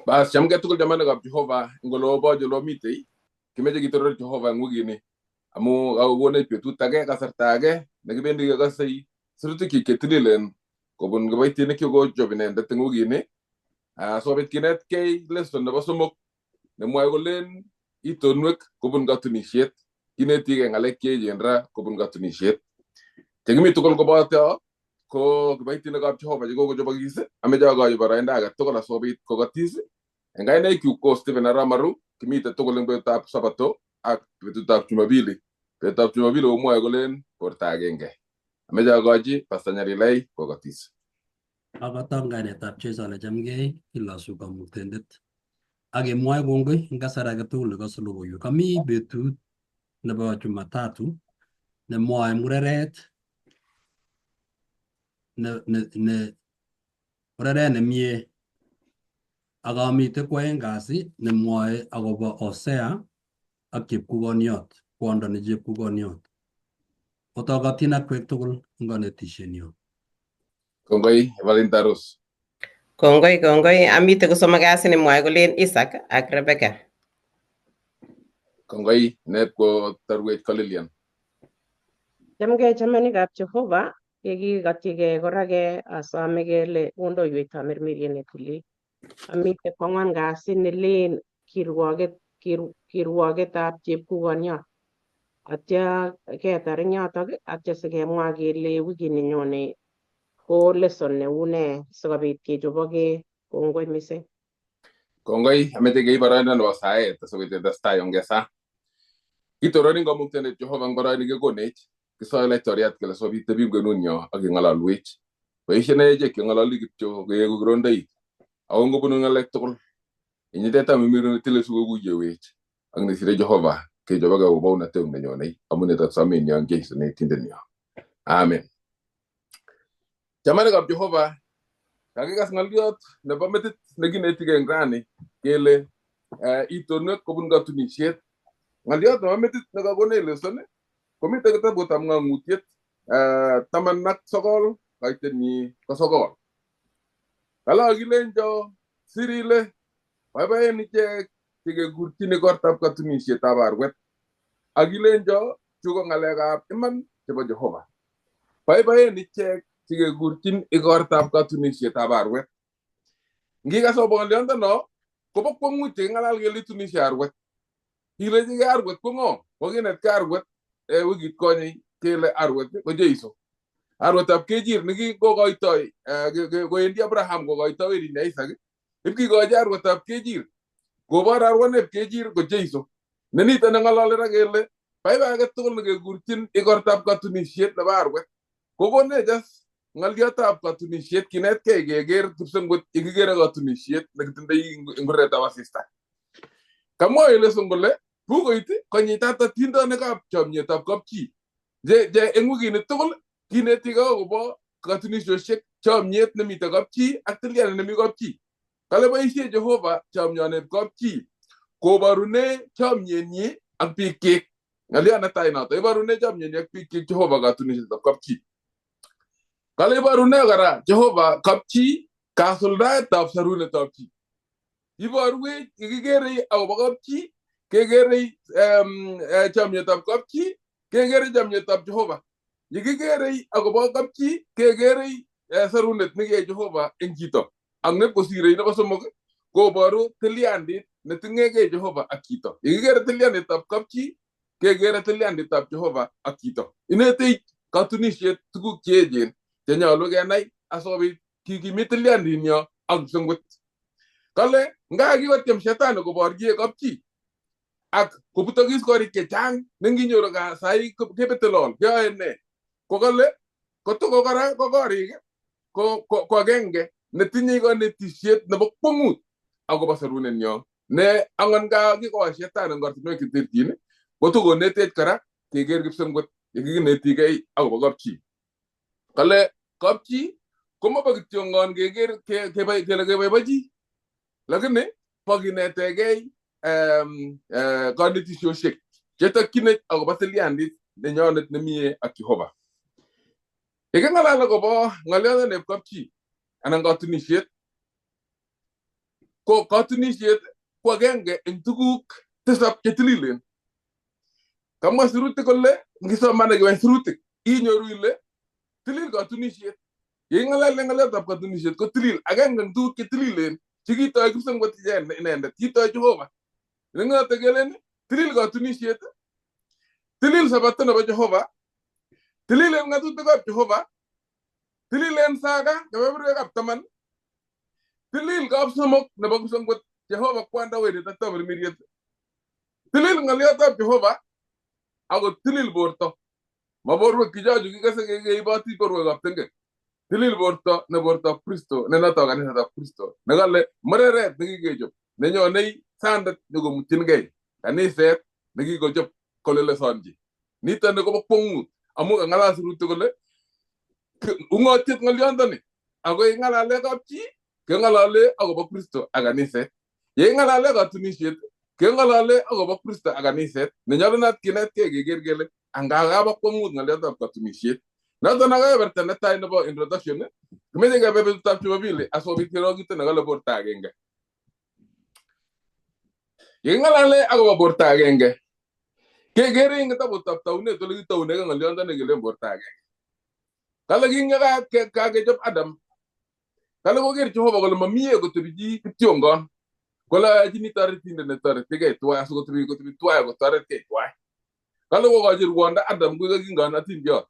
Bas cham ke tukul jamana gab Jehova ngolo bo jolo mitei kimeje gitoror Jehova ngugini amu awone petu tage kasar tage nagbendi ga sai surutu ki ketlilen kobun gabaiti ne ko jobine ndat ngugini so bet kinet ke lesson na basumok ne moy golen itonwek kobun gatuni shet kineti ge ngale ke jenra kobun gatuni shet tegmi tukul go bata ko gabaiti ne gab Jehova go jobagise ame jaga yobara ndaga tukula so bit ko gatise ngai na ki ko Steven Aramaru kimita tukul ngbe tap sabato ak betu tap tumabili o moy golen portagenge ame jaga ji pasanyari lay ko gatise Akatanganetab Jesu alachamgei ilasu kamuktendet akemwoe kongoi eng kasar age tugul nekose logoiwek. Kami betut nebo Jumatatu nemwoe mureret mureret nemie akamite kwaeng kasi nemwoe akobo Hosea ak chepkukoniot, kwondo ne chepkukoniot. Otokotyin akwek tugul eng kanetishenyo. kongoi Valentarus Kongoi, amite kusoma kasi nemwoe kolen Isaac ak Rebecca. kongoi net ko tarwech Kalilian Chamgei chamanikab Jehova kekikotyigei korake asome kele kondoiwech tamirmiriet netili. Amite kwang'wan kasi nelen kirwogetab chepkukoniot. Atya ketar eng yotok atya sikemwa kele wikit nenyone ko lesson neune sikobit kechoboke. Kongoi mising. kongoi ameche kei boroindo nebo saet asikobit testai ongesa kitororin kamuktendet Jehova eng boroindo kekonech kisoe laitoriat kele sobit tebi kwenunyo ak keng'ololwech boisie ne echek keng'ololi kityo koeku kirondoik ako ngobunu ng'alek tugul inyiteta mimiru tile sikokuyewech ak nesire Jehova kechoboke akobo unatet nenyonei amu nitok somenyo eng Jeiso netindenyo amen. Chamanikab Jehova kakikas ng'oliot nebo metit nekinetige eng rani kele itonwek kobun katunisiet. Ng'oliot nebo metit nekakonech lesson komite kitabutab ng'ang'utiet 19 kaitenyi ko 9. Kala kilenjo sirile boiboen ichek chekekurchin igortab katunisietab arwet akilenjo chu ko ng'alekab iman chebo Jehova. Boiboen ichek chekekurchin igortab katunisietab arwet. Ngikas akobo ng'oliondono kobo kwong'ut cheking'alal kele itunishe arwet. Kilechigei arwet ko ng'o? Kokinetkei arwet wikit konye kele arwet ko Jeiso. Arwetab kejir nekikokoitoi koendi Abraham kokoitoi werinyi Isaac ipkikochi arwetab kejir kobor arwetab kejir ko Jeiso. Nenito neng'ololi ra kele baibai age tugul nekekurchin igortab katunisiet nebo arwet. Kokonech as ng'oliotab katunisiet kinetkei keker kipsengwet yekikere katunisiet nekitindoi eng kuretab asista. Kamwa Yesu kole bukoit konyitat atindonikab chomietab kapchi. Je eng wikini tugul kinetigei akobo katunisiosiek, chomiet nemite kapchi ak tilianet nemi kapchi. Kale boisie Jehova chomionet kapchi koborune chomienyi ak biikchik. Ng'oliot netai noto iborune chomienyi ak biikchik Jehova katunisietab kapchi. Kale iborune kora Jehova kapchi kasuldaetab sarunetab chi. Iborwech kikikere akobo kapchi kekere chomietab kapchi kekere chomietab Jehova. Yekikere akobo kapchi kekere sarunet nekiyai Jehova eng chito. Ak nepkosirei nebo somok koboru tiliandit neting'ekei Jehova ak chito. Yekikere tilianditab kapchi kekere tilianditab Jehova ak chito. Inetech katunisiet tuguk cheechen chenyolu kenai asikobit kikimit tiliandinyo ak kipsengwet. Kale nga kikotyem shetani koborye kapchi ak kobutokis korik chechang nenginyoru sai kebete lol keyoe ne? Ko kale kotoko kora ko korik ko agenge netinye kanetisiet nebo kwong'ut akobo sarunenyo ne angon ka kikowa shetani eng ortinwek cheterchin kotokonetech kora keker kipsengwet yekikinetigei akobo kapchi. Kale kapchi komobo kityo ngon keker kele keboibochi lakini bo kinetegei kanetisiosiek chetokchinech akobo tiliandit nenyonet nemie ak Jehova. Yeking'alal akobo ng'oliondotab kapchi anan katunisiet ko katunisiet ko agenge eng tuguk tisab che tililen. Kamwa sirutik kole ngisoman ak sirutik inyoru ile tilil katunisiet. Ye ngalale ngaletab katunisiet ko tilil agenge eng tuguk che tililen che kitoi kipsengwet inendet, kitoi Jehova. Nengote kelen tilil katunisiet, tilil sabato nebo Jehova, tililen ngatutikab Jehova, tililen saga kebeberwekab 10, tilil kapsomok nebo kipsengwet Jehova kwanda werit ak tamirmiriet. Tilil ng'aliotab Jehova ako tilil borto. Maborwek kichochu kikase keiboti borwekab tengek. Tilil borto ne bortab Kristo, ne noto kanisetab Kristo. Nekale mureret nekikechop, nenyonei sandet nyokomutyinkei kaniset nekikochop kolelesonji. Nito ni kobo kwong'ut amu kang'alal sirutik kole ung'otiet ng'oliondoni ako ing'alale kapchi keng'alale akobo Kristo ak kaniset. Ye ing'alale katunisiet keng'alale akobo Kristo ak kaniset. Nenyolunot kinetkei keker kele angakaba kwong'ut ng'aliotab katunisiet. Noto nakaberta netai nebo introduction kimeche kebe betutab Jumapili asikobit kero kito nekale borto agenge. Ye ing'alale akobo borto agenge kekere ing kitabutab Taunet ole kitauneke ng'oliondoni kelen borto agenge. Kale kingekakechop Adam, kale koker Jehova kole mamie kotebi chi kityongon. Kole achini toretindet netoretigei tuwai asikotebi tuwai kotoretkei tuwai. Kale kokochi rwondo Adam kuko kingonotindiot.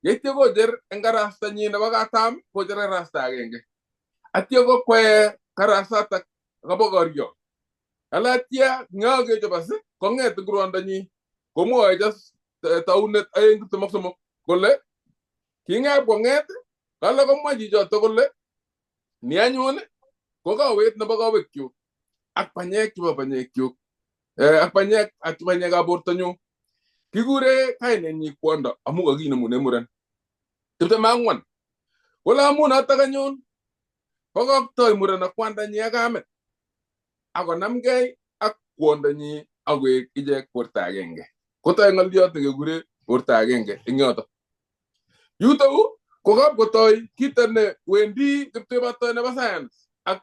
Yeityo kocher eng karastanyi nebo katam kocher karasta agenge. Atyo kokwe karasatak kobokorio. Kale atya ngakechop as kong'et eng rwondonyi komwoe Taunet 2:23 kole king'ep kong'et kale komwa chichoto kole ni anyun ko kawet nebo kawekyuk ak banyek chebo banyekyuk ak banyekab bortonyu. Kikure kainenyi kwondo amu kakinemune muren. 24 kole amu notok anyun kokoktoi muren ak kwandanyi ak kamet akonamgei ak kwondonyi akoek ichek borto agenge. Kotoi ng'oliot nekekure borto agenge eng yoto. Yutou kokapkotoi kito ne wendi kiptebotoi nebo science ak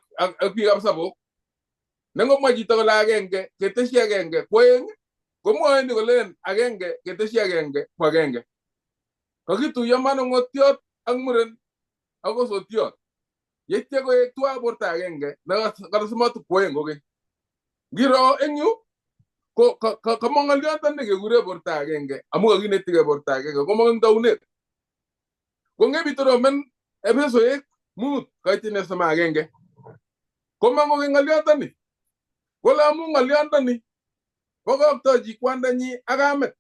biikab sabok. Nengomwa chito kole agenge keteshi agenge kwoeng komwoe ni kolen agenge keteshi agenge ko agenge. Kakituiyo manong'otiot ak muren ak osotiot. Yeityo koek tuwai borto agenge nekasimatu kwoeng kokeny. Ngiro eng yu komong ng'oliondo nekekure borto agenge amu kakinetigei borto agenge komong eng Taunet. Ko ngepitoromen Efesoek 5:1 komong kokeny ng'oliondoni. Kole amu ng'oliondoni kokoktoi chi kwandanyi ak kamet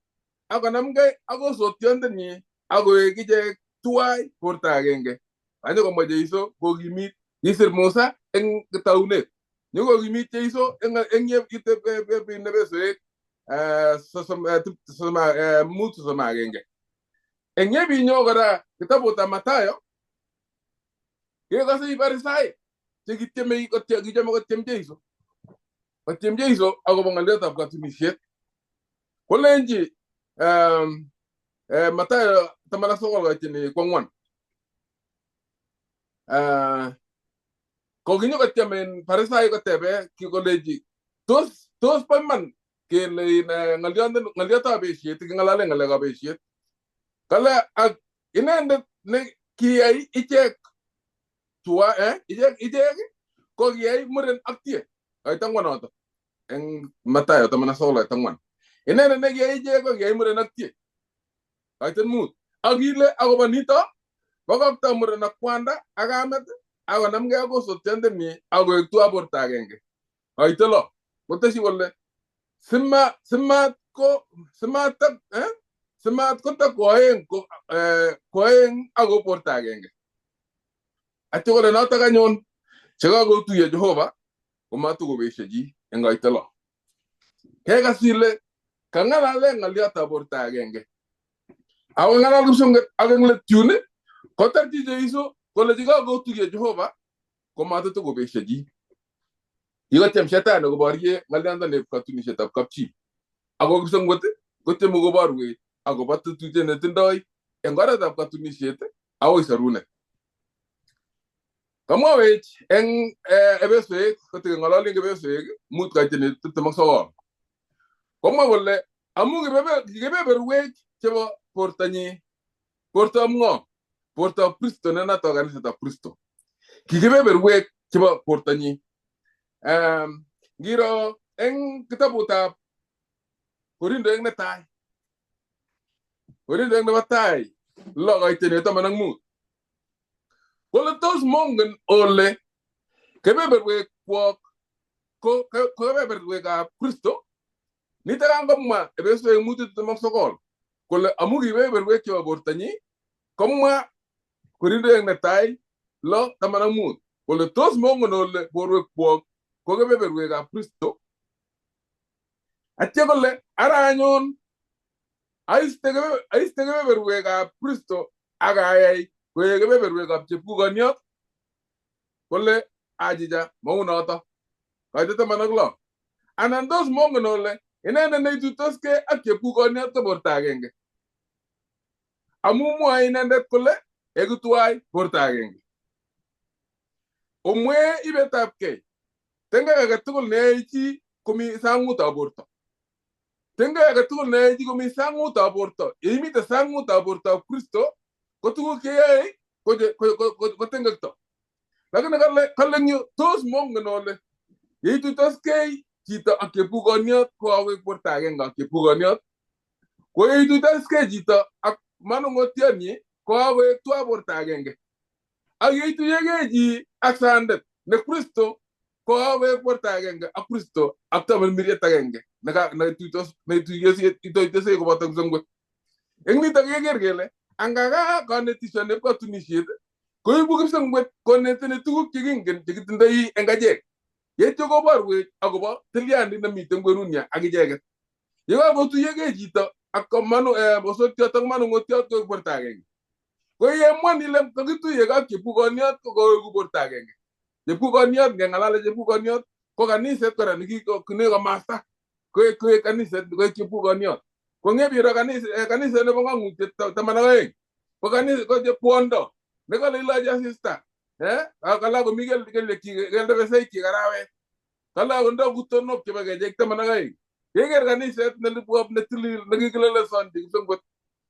akonamgei ak osotiondenyi akoek ichek tuwai borto agenge. Kanyokomwa Jeiso kokimit kisir Musa eng Taunet. Nyokokimit Jeiso eng Efesoek 5:31. Eng yebinyo kora kitabutab Matayo kekase Farisaek chekityeme kotyem Jeiso. Kotyem Jeiso akobo ng'aliotab katunisiet. Kolenji Matayo 19:4. Kokinyokotyem Farisaek kotebe koleji tos bo iman kele ng'aliotab besiet king'alale ng'alekab besiet. Kale ak inendet ne kiyai ichek ichek ko kiyai muren ak tie. Kaita ngwanoto eng Matayo 19:4. Inendet ne kiyai ichek ko kiyai muren ak tie. Kaita 5. Akile akobo nito bokokto muren ak kwanda ak kamet akonamgei ak osotiondenyi akoek tuwai borto agenge. Kaita 6. Koteshi kole simat kotak koaeng ako borto agenge. Atyo kole notok anyun chekakotuiyo Jehova komatukobesyo chi eng kaita 6. Kekas ile kang'alale ng'aliotab borto agenge. Ako ng'alal kipsengwet ak eng let yun kotarchi Jeiso kole chekakotuiyo Jehova komatukobesyo chi. Kikotyem shetani koborye ng'oliondoneb katunisietab kapchi. Ako kipsengwet kotyeme koborwech akobo tetutiet netindoi eng oretab katunisiet akoi sorunet. Kamwawech eng ebeswek kotinye ng'ololi ebeswek mut kaitini 29. Komwa kole amu kebeberwek chebo bortonyi, bortab ng'o? Bortab Kristo ne noto kanisetab Kristo. Kikibeberwek chebo bortonyi. Ngiro eng kitabutab Korindoek netai. Korindoek nebo tai 6:15. Kole tos mongen ole kebeberwek kwok ko kebeberwekab Kristo. Nitok angomwa ebeswek 5:29 kole amu kebeberwek chebo bortonyi, komwa Korindoek netai 6:15 kole tos mongen ole borwek kwok ko kebeberwekab Kristo. Atye kole ara anyun aiste kebeberwekab Kristo ak ayai koek kebeberwekab chepkukoniot. Kole achicha mau noto. Kaite 16. Anan tos mongen ole inendet neituitoskei ak chepkukoniot ko borto agenge. Amu mwae inendet kole eku tuwai borto agenge. Omwe ibetabkei. Tengek age tugul neyoe chi komi sang'utab borto. Tengek age tugul neyoe chi komi sang'utab borto. Yeimite sang'utab bortoab Kristo ko tuguk cheyoe ko tengekto. Lakini kale ng'yu tos mongen ole yeituitoskei chito ak chepkukoniot ko awek borto agenge ak chepkukoniot. Ko yeituitoskei chito ak manung'otionyi ko awek tuwai borto agenge. Ak yeituyekei chi ak sandet ne Kristo ko awek borto agenge ak Kristo ak tamirmiriet agenge neituitosei koboto kipsengwet. Eng nitok keker kele angaga kanetisiet nebo katunisiet koibu kipsengwet koneteni tuguk chekingen chekitindoi eng achek. Yeityo koborwech akobo tilyandit nemite ngwerunya ak icheket. Yekakotuyekei chito ak osotiot ak manung'otiot koek borto agenge. Ko yemwan ile kakituye ak chepkukoniot ko koeku borto agenge. Chepkukoniot ngeng'alale chepkukoniot ko kaniset kora nekikomasta koek kaniset koek chepkukoniot. Ko ngebiro kaniset nebo ng'ang'utiet 12 ko kaniset ko chepwondo nekale ilochi asista. Kala komi keldebeseikyik arawet. Kala kondo kutonok chebo kechek 12. Keker kaniset nelibwop netilil nekikilelesonchi kipsengwet.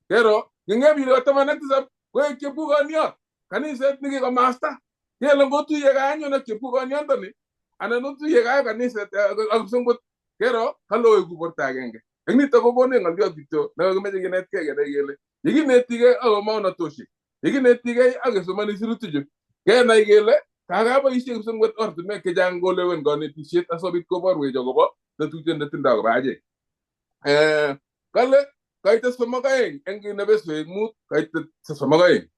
Kero ngebiro 17 koek chepkukoniot. Kaniset nekikomasta. Kele ngotuye anyun ak chepkukoniondoni anan otuye ak kaniset ak kipsengwet. Kero kaloeku borto agenge. Eng nitok kokone ng'oliot kityo nekimeche kinetkei kenai kele yekinetigei akobo maunatoshek, yekinetigei ak kesomani sirutichu, kenai kele kakaboisie kipsengwet ortinwek chechang kolewen kanetisiet asikobit koborwech akobo tetutiet netindoi akobo achek. Kale kaite 32 eng nebeswek 5 kaite 32.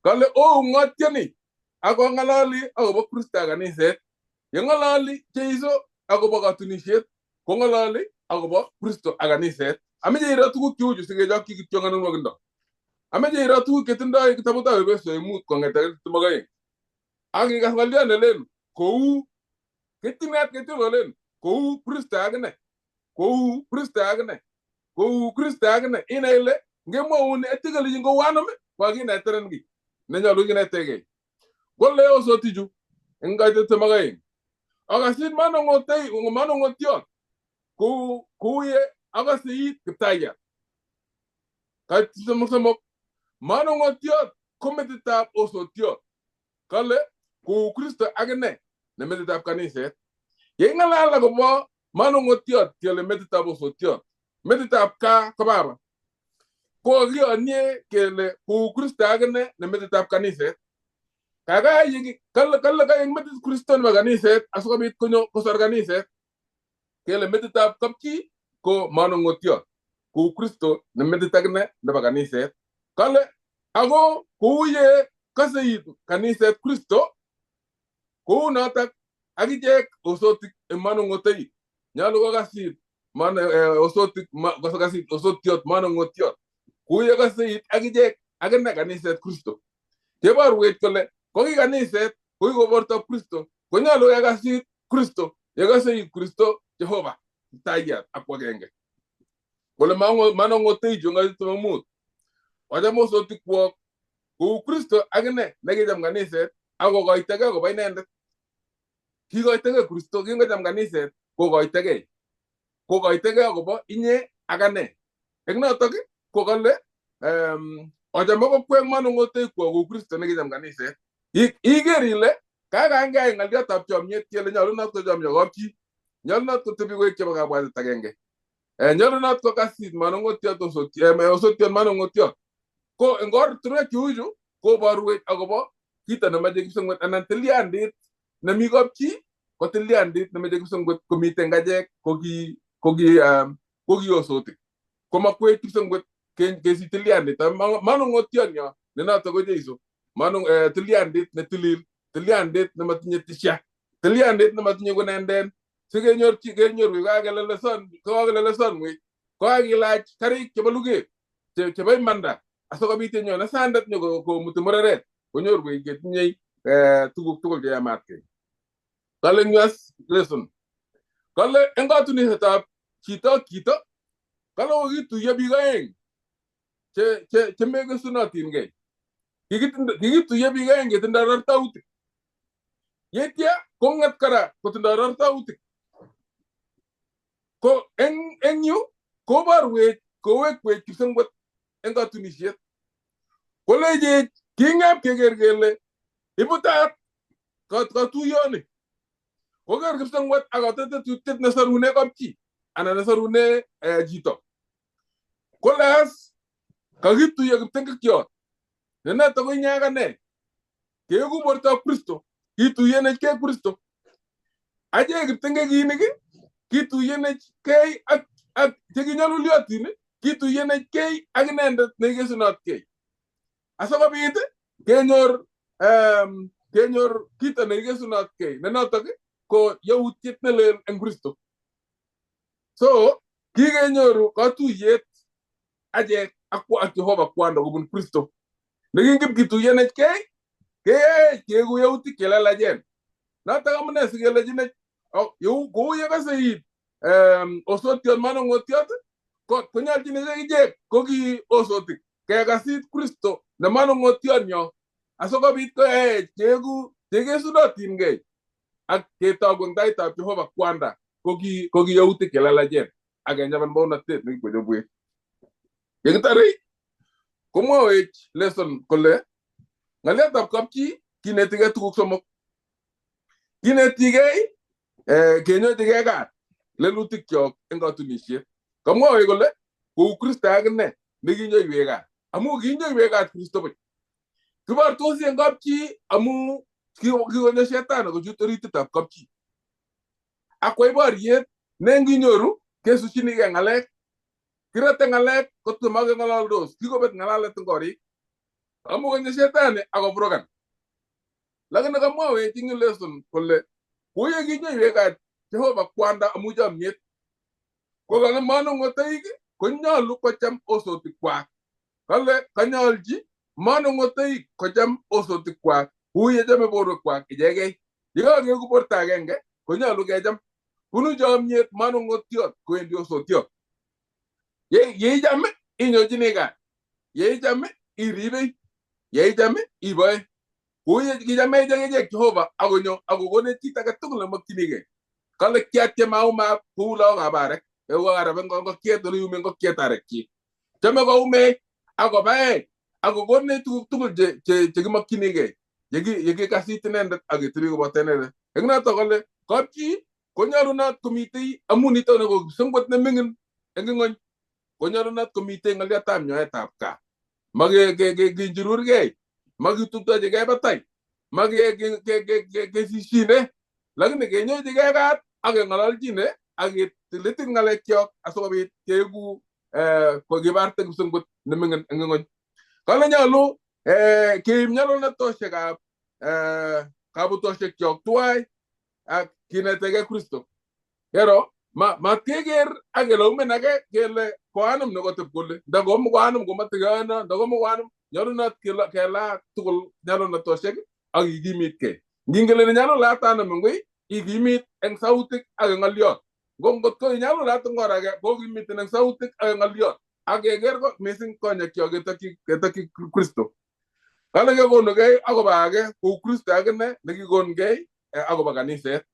Kale ng'otieni ako ng'alali akobo Kristo ak kaniset. Yeng'alali Jeiso akobo katunisiet ko ng'alali akobo Kristo ak kaniset. Ameche iro tuguk cheu chu sikechokchi kityo ng'onunwokindo. Ameche iro tuguk chetindoi kitabutab Efesoek 5 kong'ete 22. Ak ikas ng'oliot nelen kou ketinet ketikolen kou Kristo akine. Kou Kristo akine. Kou Kristo akine. Inai ile ngemwaun etikelichin kou anom kokakinetenen ki nenyolu kinetegei. Kole osotichu eng kaite 22. Akasin manung'otiot kou ye akase it Kiptayat. Kaite 33. Manung'otiot ko metitab osotiot. Kale kou Kristo akine ne metitab kaniset. Yeng'alal akobo manung'otiot kele metitab osotiot, metitab kaa ko baba. Ko kiyonye kele kou Kristo akine ne metitab kaniset. Kale kaeng metit Kristo nebo kaniset asikobit kosor kaniset. Kele metitab kapchi ko manung'otiot. Kou Kristo ne metit akine nebo kaniset. Kale ako kou ye kaseit kaniset Kristo kou notok akichek osotik eng manung'otai. Nyolu kokasit osotiot manung'otiot. Kou ye kaseit akichek akine kaniset Kristo. Keborwech kole koki kaniset koki bortoab Kristo konyolu kekasit Kristo yekaseit Kristo Jehova Kiptayat ak agenge. Kole manung'otai chu ng'alit 5. Wacham osotik kwok kou Kristo akine nekicham kaniset ako koitegei kobo inendet. Kikoitegei Kristo kingocham kaniset kokoitegei akobo inye ak ane. Eng notok ko kale ochome kokwek manung'otoik kou Kristo nekicham kaniset. Iker ile kakangei ng'aliotab chomyet kele nyolunot kochomyo kapchi, nyolunot kotebi koek chebo kabwatet agenge. Nyolunot kokasit manung'otiot osotiot manung'otiot. Ko eng ortinwek cheu chu koborwech akobo kito nemoche kipsengwet anan tilyandit nemi kapchi ko tilyandit nemoche kipsengwet komiten ngajek ko ki osotik. Komakwech kipsengwet kesich tilyandit manung'otiot nyo ne notok ko Jeiso. Tilyandit ne tilil, tilyandit nematinye tisha, tilyandit nematinye kunenden. Sikenyor kakeleleson wei kokakilach karik chebo luget chebo imanda asikobit yenyone sandet nyo komuti mureret konyor wei ketinye tuguk tugul cheyamatkei. Kale nywas lesson. Kale eng katunisetab chito kale kokituiyo biik aeng che mekesunotingei. Kikituiyo biik aeng chetindoi rartautik. Yetya kong'et kora kotindoi rartautik. Ko eng yu koborwech kowekwech kipsengwet eng katunisiet. Kolechech king'ep keker kele ibutat katuyoni. Koker kipsengwet ak katetutiet nesarune kapchi anan nesarune chito. Kole as kakituiyo kiptengekiot ne notok ko inye ak ane. Keeku bortoab Kristo, kituiyenechkei Kristo. Achek kiptengekinik kituiyenechkei ak chekinyoluliotin, kituiyenechkei ak inendet neikesunotkei. Asikobit kenyor kito neikesunotkei ne notok ko yautiet nelel eng Kristo. So kikenyoru katuyet achek ak Jehova kwanda kobun Kristo. Nekingip kituiyenechkei keyaech keeku yautik chelelachen. Notok amune sikelechinech kou yekase iit osotiot manung'otiot konyolchin ichek ko ki osotik kekasit Kristo ne manung'otiot nyo asikobit koyaech keeku chekesunotingei ak ketogu eng taitab Jehova kwanda ko ki yautik chelelachen ak kenyaban baunatet nekikwechobwech. Yekitare komwawech lesson kole ng'aliotab kapchi kinetigei tuguk somok. Kinetigei kenyochigei kat lelutik kyok eng katunisiet. Kamwawech kole kou Kristo akine nekinyoiwech kat. Amu kinyoiwech kat Kristo buch. Kibortosi eng kapchi amu kikonyo shetani kochut orititab kapchi. Akwai boriet ne nginyoru kesuchinigei ng'alek. Kirate ng'alek kotomokeng'ololdos, kikobet ng'alalet eng korik. Amu konyo shetani akobrogan. Lakini kamwawech ing lesson kole kuye kinyoiwech kat Jehova kwanda amu chomyet. Ko kale manung'otoik konyolu kocham osotikwak. Kale kanyolji manung'otoik kocham osotikwak kou yechome borwekwak ichegei. Yekakeeku borto agenge konyolu kecham. Bunu chomyet manung'otiot kowendi osotiot. Yeicham inyochini kat. Yeicham iribei. Yeicham iboe. Kou yekichame ichek Jehova akonyo akokonech kit age tugul nemakchinigei. Kale kiatyem aumak kou lagokab arek. Ekarab ngokiet ole iume ngokiet arekchi. Chame koumech akobaech akokonech tuguk tugul chekimakchinigei. Yekikasit inendet aketiri koboto inendet. Eng notok kole kapchi konyolunot komitei amu nitok ne ko kipsengwet ne ming'in eng ing'ony. Konyolunot komitei ng'aliotab nyoetab kat. Makinjururgei. Makituptochigei batai. Makesishine. Lakini kenyochigei kat ak keng'ololchine ak ketilitit ng'alekyok asikobit keeku kokibarte kipsengwet ne ming'in eng ing'ony. Kale nyolu keib nyalulnatoshekab kabutoshekyok tuwai ak kinetegei Kristo. Yero matkeker ak kelaumen age kele koanum nekoteb kole ndakomu koanum komatikeyano ndakomu koanum nyalunot kelaa tugul nyalulnatoshek ak ikimitkei. Ngingele nyalulat anum ngoi ikimit eng sautik ak eng ng'oliot. Ngot ko nyalulat eng or age kokimiten eng sautik ak eng ng'oliot. Ak keker mising konyekyok ketokyi Kristo. kale kekonugei akoba age kou Kristo akine nekikonkei akoba kaniset.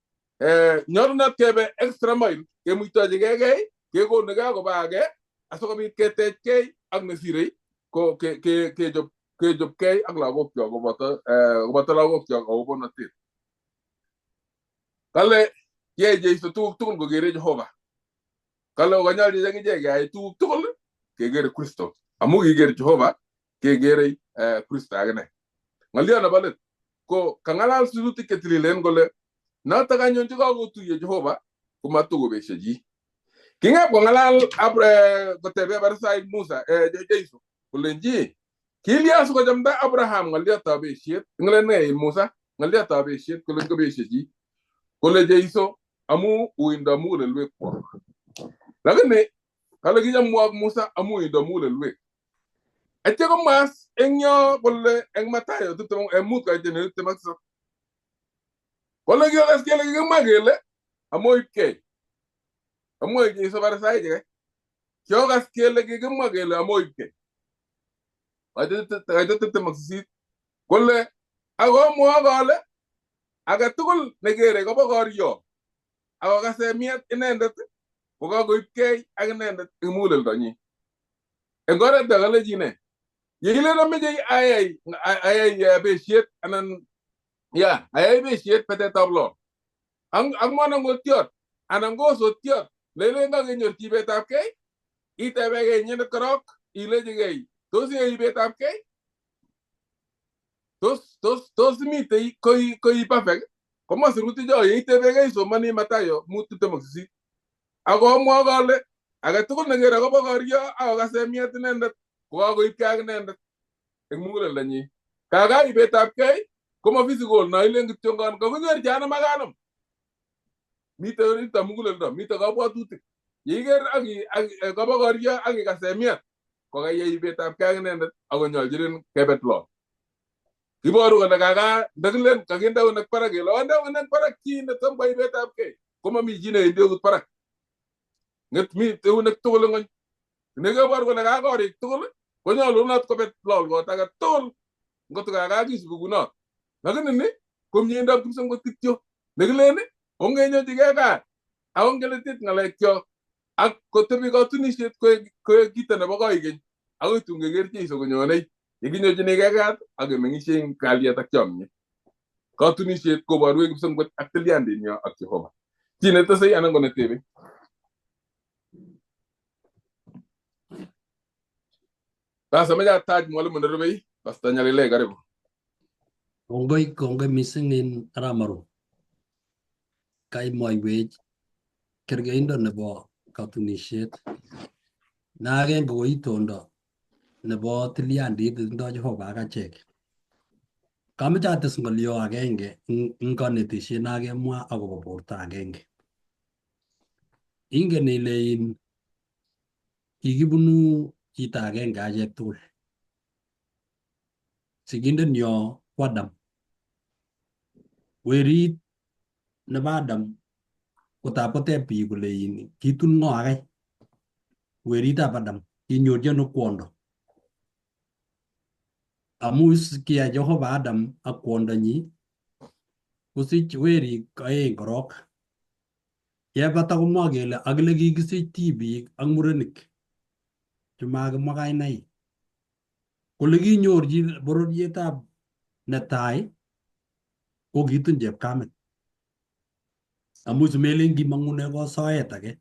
Nyolunot kebe extra mile kemuitochigei kekonugei akoba age asikobit ketechkei ak nesirei ko kechopkei ak lagokyok koboto lagokyok akobo bolotet. Kale yeye Jeiso tuguk tugul kokere Jehova. Kale kokanyolchi akichek keyai tuguk tugul kekere Kristo. Amu kiker Jehova kekere Kristo akine. Ng'olyo nebo let ko kang'alal sirutik chetililen kole notok anyun chekakotuiyo Jehova komatukobesyo chi. King'ep kong'alal kotebe Parisaic Musa Jeiso kolenji kilya sikochamda Abraham ng'olyotab besiet ng'lene Musa ng'olyotab besiet kole ngobesyo chi kole Jeiso amu uindo mugulelwekwok. Lakini kale kichamwok Musa amu uindo mugulelwek. Atye komas eng yo kole eng Matayo 5:27 kole kiokas kele kikimwa kele amoibkei amwoe Jeiso Parisaic kiokas kele kikimwa kele amoibkei. Kaite 28 kole akomwa kole age tugul nekere kobo koryo akokase miet inendet kokakoibkei ak inendet eng muguleldonyi. Eng oret kale chi ne yekilen ameche ayai besiet anan ayai besiet betetab lo ak monongotiot anan ko osotiot lelen kakenyor chibetab kei itebegei inyendet korok ilechigei tos iyai ibetab kei tos mitei koi perfect komwa sirutik cho yeitebegei isomani Matayo 5:28 akomwa kole age tugul nekere kobo koryo akokase miet inendet kokakoibkei ak inendet eng muguleldonyi. Kakai ibetab kei komo physical no ilen kityo kakinyor jana makanum. Mitei orito muguleldo, mitei kabwatutik. Yeiker ak kobo koryo ak ikase miet kokaiyai ibetab kei ak inendet akonyolchirin kebet lo. Kiboru kole kaka ndakilen kakinde eunek barak kele onde eunek barak chi netom koyai ibetab kei komomi chi newendi eut barak. Nget mi eunek tugul ng'ony. Nekebor kole kakorik tugul konyolunot kobet lolgot age tugul ngot kakakisubi kunot. Lakini ni ko miendab kipsengwet kityo nekilen ongenyochigei kat akongeletit ng'alekyok ak kotebi katunisiet koek kito nebo koigeny akoi tun keker Jeiso konyonei yekinyorchinigei kat ak kemeng'isie eng kalyet ak chomyet. Katunisiet koborwech kipsengwet ak tilyandinyo ak Jehova. Chi netesei anan ko netebei. Sasa meche atach mwalimu nerubei Pastor Nyalile, karibu. Kongoi mising en Aramaru. Kaimwoiwech kergeindo nebo katunisiet. Nagen ko itondo nebo tilyandit tindoi Jehova ak achek. Kameche ates ng'olyo agenge eng kanetisiet nakemwa akobo borto agenge. Ingen ile kikibunu chito agenge achek tugul. Sigindenyo ko Adam. Werit nebo Adam kotab koteb biik kole kitun ng'o age. Weritab Adam kinyorchi ano kwondo. Amu kiyai Jehova Adam ak kwondonyi kosich werik oeng korok. Yebata komwa kele akile kikisich tibik ak murenik chemakimwa kainaik. Kole kinyorchi bororietab netai ko kitun chepkamet. Amu simelen kimang'une ko soet age.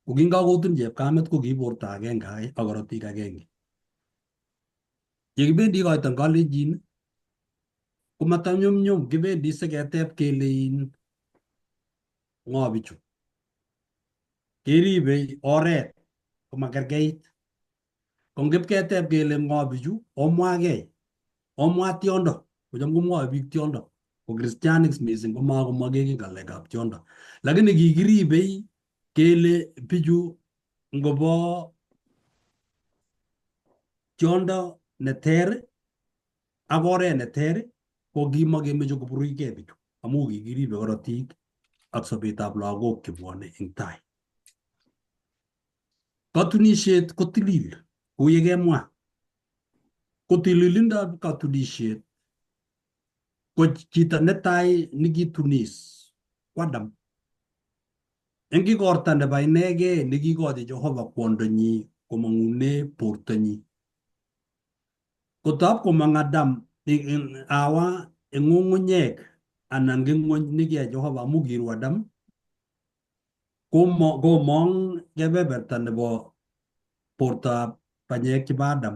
Ko kingakotun chepkamet ko kiborto agenge ak korotik agenge. Yekibendi koiton kalenjin ko matanyumnyum kibendi siketeb kele ng'o bichu. Keribe oret komakerkeit. Kongip keteb kele ng'o bichu omwagei. Omwa tiondo. Kocham komwoe biik tiondo. Ko Christianics mising komakomwagei ng'alekab tiondo. Lakini kikiribei kele bichu ngobo tiondo neter ak oret neter ko kimakemeche koburuchgei bichu amu kikiribe korotik ak sobetab lagok chebwone eng tai. Katunisiet ko tilil kou ye kemwa. ko tililindab katunishet ko chito netai nikitunis kwadam eng igorta nebo inegei nekikochi Jehova kwondonyi komang'une bortonyi kotab komang Adam Hawa eng ng'ung'unyek anan ng'ony nikiya Jehova amu kiru Adam komong kebeberta nebo bortab banyek chebo Adam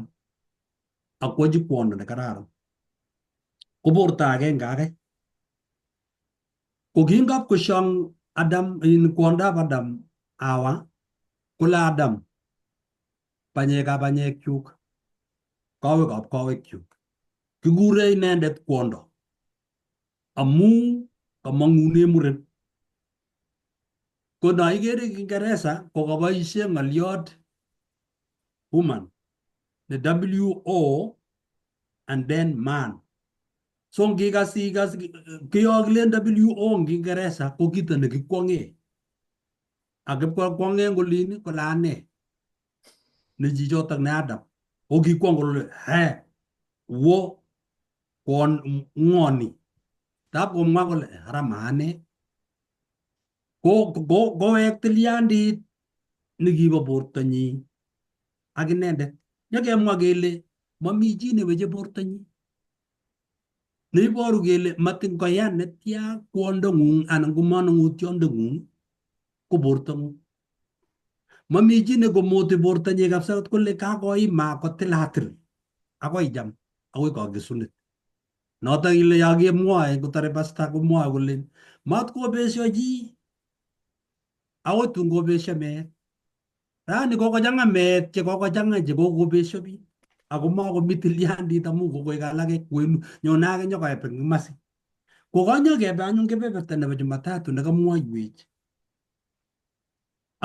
akwochi kwondo nekararan ko borto agenge age ko kingap koshong Adam in kwondab Adam Hawa kole Adam banyekab banyekchuk kowekab kowekchuk kikure inendet kwondo amu kamang'une muren ko na ikere Kiingereza ko kaboisie ng'oliot woman the WO and then man so ngikas kiyokilen WO eng Kiingereza ko kito nekikwong'e akipkwong'e ngolin kole ane ne chichotok ne Adam o kikwong kole wo kon ng'oni tab komwa kole ara maane kowek tilyandit nekibo bortonyi ak inendet nyekemwa kele mami chi neweche bortonyi neiboru kele matin koyan netya kwondong'ung anan ko manung'utyondeng'ung ko bortong'ung mami chi nekomoti bortonyi kabisa kole kakoima kotilatil akoi jam akoi kakesunet notok ile yakemwoe kotare pasta komwoe kole mat kobesyo chi akoi tun kobesyo meet rani kokochang'a meet chekokochang'a chekokobesyo biik ako makomi tilyandit amu kokoek alake kwenu nyone ake nyokoep eng kimasi kokanyokebe anyun kebeberta nebo Jumatatu nekamwoiwech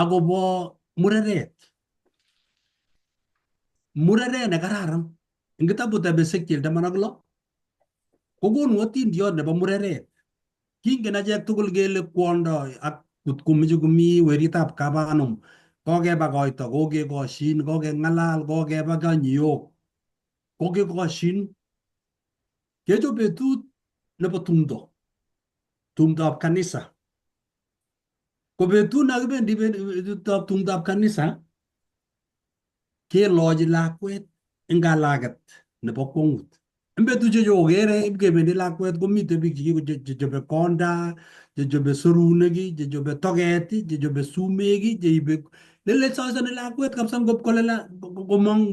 akobo mureret nekararan eng kitabutab Ezekiel 16 kokonu atindiot nebo mureret kingen achek tugul kele kwondo ak kotkomeche komi weritab kabanum kokeba koito kokekoshin kokeng'alal kokeba kanyiyok kokekoshin kechob betut nebo tumdoab kanisa ko betut nakibendi betutab tumdoab kanisa kelochi lakwet eng kalaget nebo kwong'ut eng betusiek okere ibkebendi lakwet komite biik chechobe konda chechobe serunek chechobe toget chechobe sumek cheibe lelesosoni lakwet kabisa ngopkolela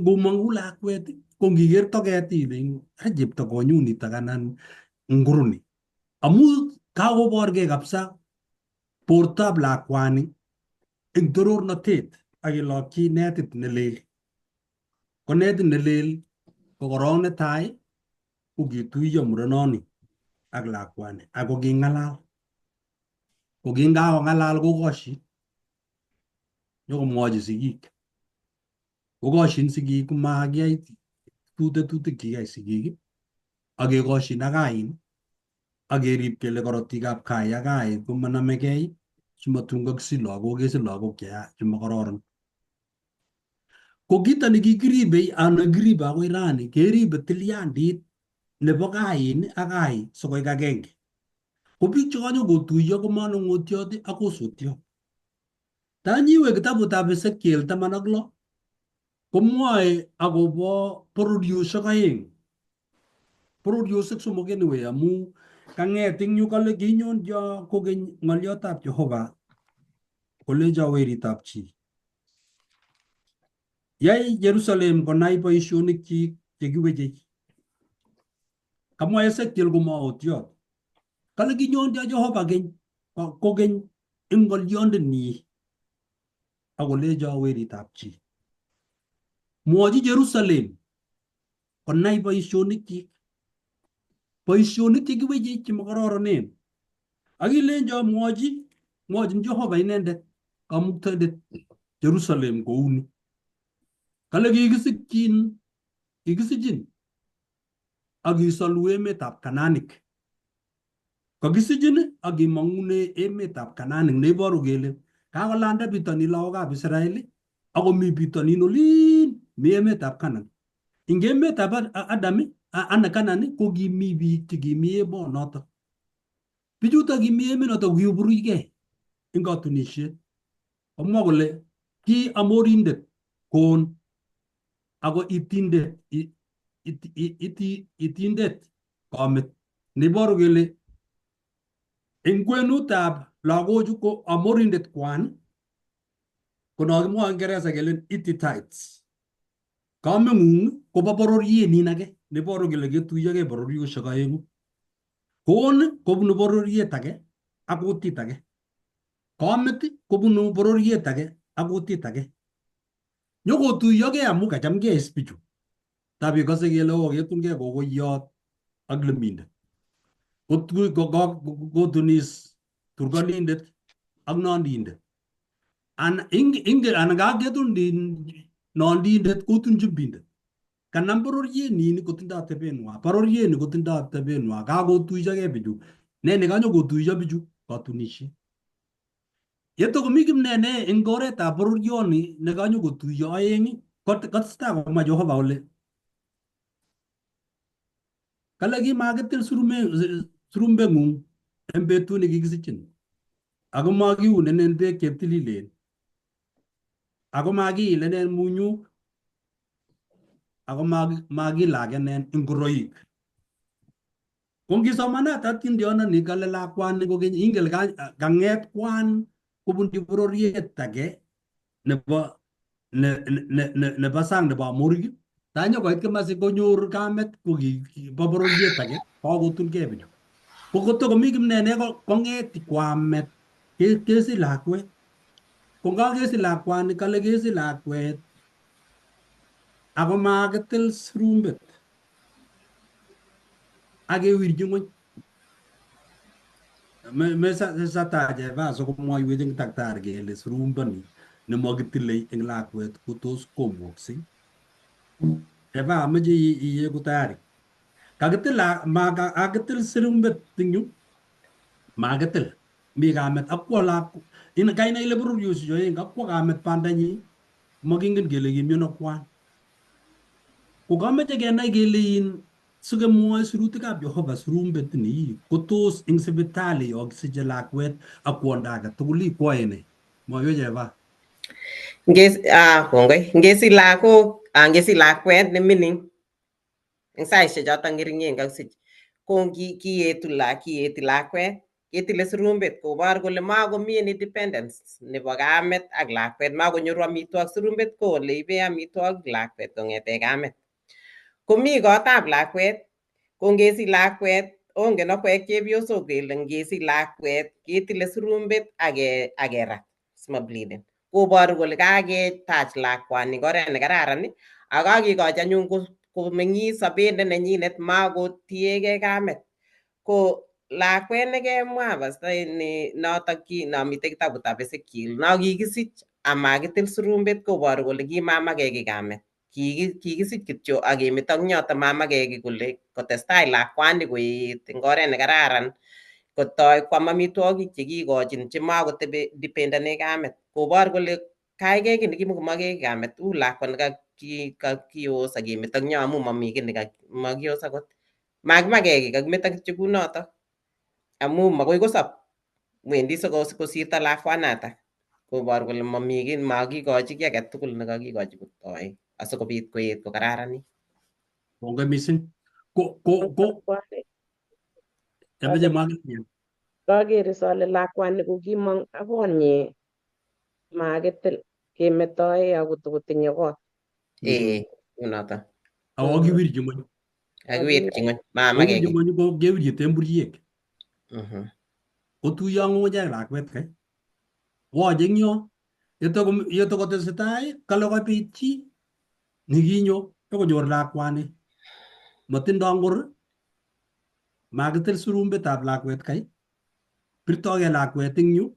komong'u lakwet ko ngiker toget ile ara chepto konyun nitok anan nguruni amu kakoborgei kabisa bortab lakwani eng torornatet akilokchi netit nelel ko netit nelel ko korok netai ko kituiyo murenoni ak lakwani ako king'alal ko kingakong'alal kokoshin nyokomwochi sigik kokoshin sigik komakiyai tetutik chekiyai sigik akekoshin ak kain akerib kele korotikab kai ak kain komanamegei simatun kakisich lagok kesich lagok chemakororon ko kito nekikiribe ano kiribe akoi rani keribe tilyandit nebo kain ak kai sikoek agenge ko biik chekanyokotuiyo ko manung'otiot ak osotiot tanyiwe kitabutab Ezekiel 16 komwoe akobo bororiosiek aeng bororiosiek somok anyway amu kang'et ing yu kale kinyonjo kokeny ng'oliotab Jehova kolecho weritab chi yai Jerusalem konai boisionikchik chekiweche kamwa Ezekiel komaotiot kale kinyonjo Jehova kokeny ing ng'oliondenyi akolecho weritab chi mwochi Jerusalem konai boisionikchik chekiweche chemakororonen akilenjo mwochin Jehova inendet kamuktaindet Jerusalem kouni kale kikisichin akisolu emetab Kananik kakisichin akimong'une emetab Kananik neiboru kele kakolanda bitonin lagokab Israel akomi bitonin olin mi emetab Canaan ing emetab Adam ana Canaan ko kimi biik chekimi emonoto. Bichuto kimi emonoto kiburuchgei ing katunisiet. Komwa kole ki amorindet kon ako itindet komit neiboru kele eng kwenutab lagochu ko amorindet kwan ko nokimwoe Ingereza kele Hittites. Kameng'ung kobo bororiet age neiboru kele ketuyogei bororiosiek oeng'u. Kon kobunu bororiet age ak kutit age. Komit kobunu bororiet age ak kutit age. Nyokotuyogei amu kachamgei bichu. Tabikose kele ketungei kokoiyot ak lemindet. Kotunis turkalindet ak nondindet. Ana kaketun nondindet kotun chumbindet. Kanam bororiet nin kotindo atebenwa. Bororiet ni kotindo atebenwa. Kakotuyogei bichu. Ne nekanyokotuiyo bichu katunisiet. Yetokomi kimnene eng oretab bororioni nekanyokotuiyo oeng kotestai komwa Jehova kole kale kimakitil surumbeng'ung eng betut nekikisichin ako makiunenen beek chetililen ako makiilenen munyuk ako makilakenen ngoroik. Ko ngisomanat atindiononi kale lakwani kokeny ingel kang'et kwan kobunji bororiet age nebo sang nebo Amorik. Tanyokoit kimasi konyor kamet bo bororiet age kakotungei bichu. Ko kotokomi kimnene kong'et kwamet kesich lakwet. Ko kakesich lakwani kale kesich lakwet ako makitil surumbet akewirchi ng'ony. Mesatache vaso komwoiwech eng daktari kele surumbani nemakitile eng lakwet kotos komuksei. Eva ameche iyeku tayari. Kakitil surumbet eng yu. Makitil. Mi kamet akwo lakwet. Kainai ile bororiosiek oeng akwo kamet bandanyi makingen kele kimiono kwan. Ko kameche kenai kele sikemwoe sirutikab Jehova surumbet ni kotos eng sipitali yo kisiche lakwet ak kwondo age tugul ikwoe ne. Mwaiwech Eva. Kongoi. Ngesich lakwet nemining eng saisiek choto ngeringen kakisich ko kiyeti lakwet ketile surumbet kobor kole makomi independence nebo kamet ak lakwet, makonyoru amitwogik. Surumbet ko ole ibe amitwogik lakwet kong'ete kamet. Komi kotab lakwet, ko ngesich lakwet ongen akwek chepyosok kele ngesich lakwet ketile surumbet ak kerat simabliden. Koboru kole kaketach lakwani eng oret nekararan ak kakekochi anyun komeng'is sobet ne nenyinet makotiegei kamet. Ko lakwet nekemwa pastor notok nomite kitabutab Ezekiel no kikisich amakitil surumbet koboru kole kimamake kiy kamet. Kikisich kityo akemeto eng yoto mamake kiy kole kotestai lakwani koet eng oret nekararan kotoi kwam amitwogik chekikochin chemakotebi dependene kamet. Kobor kole kaikai kiy nekimakomake kiy kamet uu lakwa nekakiyos akemeto eng yo amu mami kiy nemakiyos akot. Makimake kiy kakimeto kityo kunoto amu makoi kosop. Wendi sikosirto lakwanatak. Kobor kole mami kiy makikochi kiy age tugul nekakikochi kotoi asikobit koet kokararanit. Kongoi mising. Kakere sole lakwani ko kimong ak konyi makitil kemetoe akotokotinye kot. Unoto. Ako kiwirchi ng'ony. Kakiwirchi ng'ony. Mamake kiy. Ng'ony ko kewirchi temburiek. Kotuiyo ng'ung'unyek lakwet kai. Woche eng yo. Yetokotesetai kale kobit chi nekinyo nyokonyor lakwani. Matindoi ngor. Makitil surumbetab lakwet kai. Birtogei lakwet eng yu.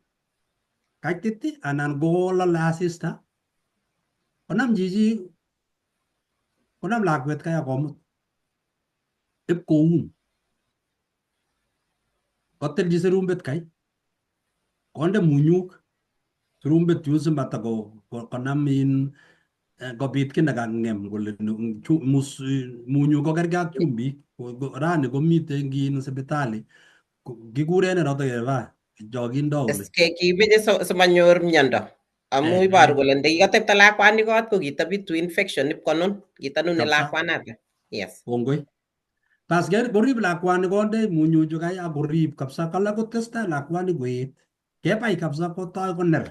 Kaitit anan kolale asista. Konam chichi konam lakwet kai akomut. Ipkoun. Kotilchi surumbet kai. Konde munyuk. Surumbet yu simata konam kobit ki nekang'em kole munyu ko kerge ak chumbik rani komite ngin sipitali kikuren noto keba jokindo kole kibeje simanyor miondo amu iboru kole ndikikatepto lakwani kot ko kitabitu infection ipkonun kitanune lakwanato. Yes. kongoi pas korib lakwani konde munyu chukai ak korib kabisa kala kotestai lakwani koet kebai kabisa kotoi koner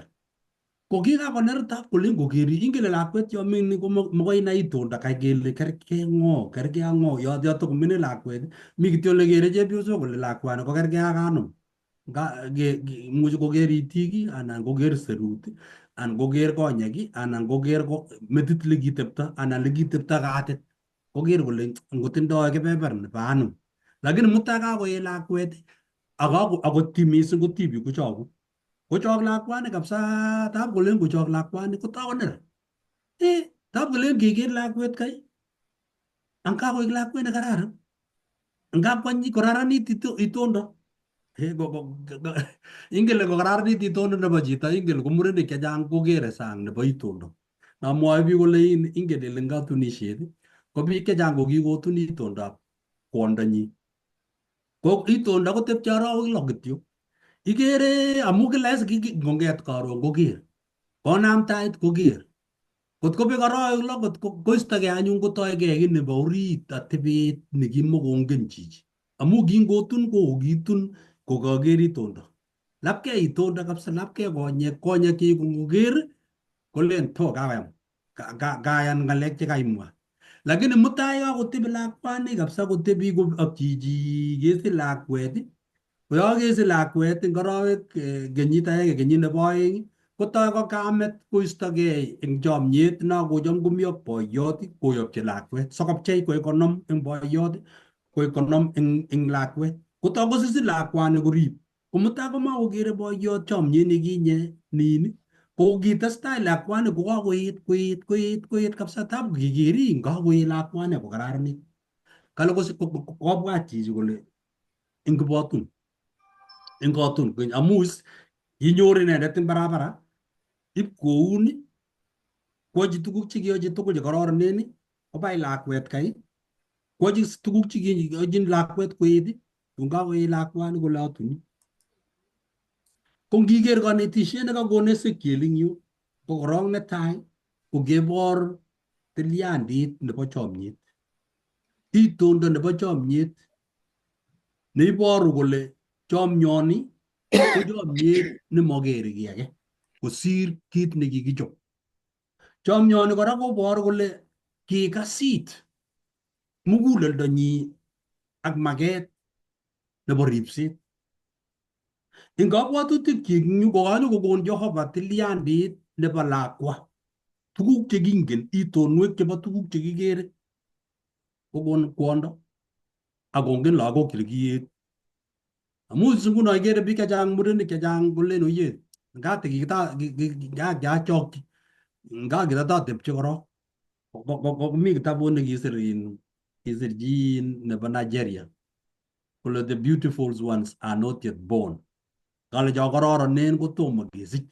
ko kikakoner tap kole ngokeri ingele lakwet yo ming'in ko mokoi inai itondo kai kele kerge ak ng'o yo tokoming'in lakwet mi kityo ole kere chepyosok kole lakwani ko kerge ak anom much koker itik anan koker serut anan koker konyek anan koker metit lekitepto anan lekitepto katit koker kole ngotindoi kebeber nebo anom lakini mutai kakoet lakwet akot mising ko tibik kochoku kochok lakwani kabisa tab kolen kochok lakwani kotakoner tab kolen keker lakwet kai ang kakoik lakwet nekararan ngap koraranit itondo ingele kokararanit itondo nebo chito ingele ko murenik chechang kokere sang nebo itondo namwoe biik kole ingele ile katunisiet ko biik chechang ko kikotun itondab kwondonyi ko itondo kotepche arawek 6 kityo ikere amu kila ngonget karon koker konam tait koker kot kobek arawek 6 kot koistogei anyun kotoigei ki nebo orit atebet nekimokongen chichi amu kingotun kokitun kokaker itondo lapkei itondo kabisa lapkei konyek chi konger kolen to kayan ng'alek chekaimwa lakini mutai kakotebi lakwani kabisa kotebi ak chichi kesich lakwet koyo kesich lakwet eng arawek kenyit agenge kenyit nebo oeng kotoi ko kamet koistogei eng chomyet na kocham komi ak boiyot koyopchi lakwet sikopchei koek konom eng boiyot koek konom eng lakwet kotoi kosisich lakwani korib komutai komakokere boiyot chomyet nekinye nin ko kitestai lakwani kokakoet kabisa tab kikeri kakoet lakwani kokararanit kale kobwat chichi kole eng kibotun eng kotun amu kinyor inendet eng barabara ip kouni kwochi tuguk chekiyochi tugul chekororonen kobai lakwet kai kwochi tuguk chekiyochin lakwet koet tun kakoet lakwani kole atuni ko ngiker kanetisiet nekakon Ezekiel eng yu ko korok netai kokebor tilyandit nebo chomyet itondo nebo chomyet neiboru kole chomyoni ko chomyet nemokere kiy age kosir kit nekikichob chomyoni kora koboru kole kikasit muguleldonyi ak maket nebo ripset eng kabwatutik chik kokanyo kokon Jehova tilyandit nebo lakwa tuguk chekingen itonwek chebo tuguk chekikere kokon kwondo akongen lagok chekiyet amu nguno ikere biik chechang murenik chechang kolen oyet ngate kikachokchi nga kitatatepche korok komi kitabut nekisir chi nebo Nigeria kole the beautiful ones are not yet born kale cho kororonen kotomo kesich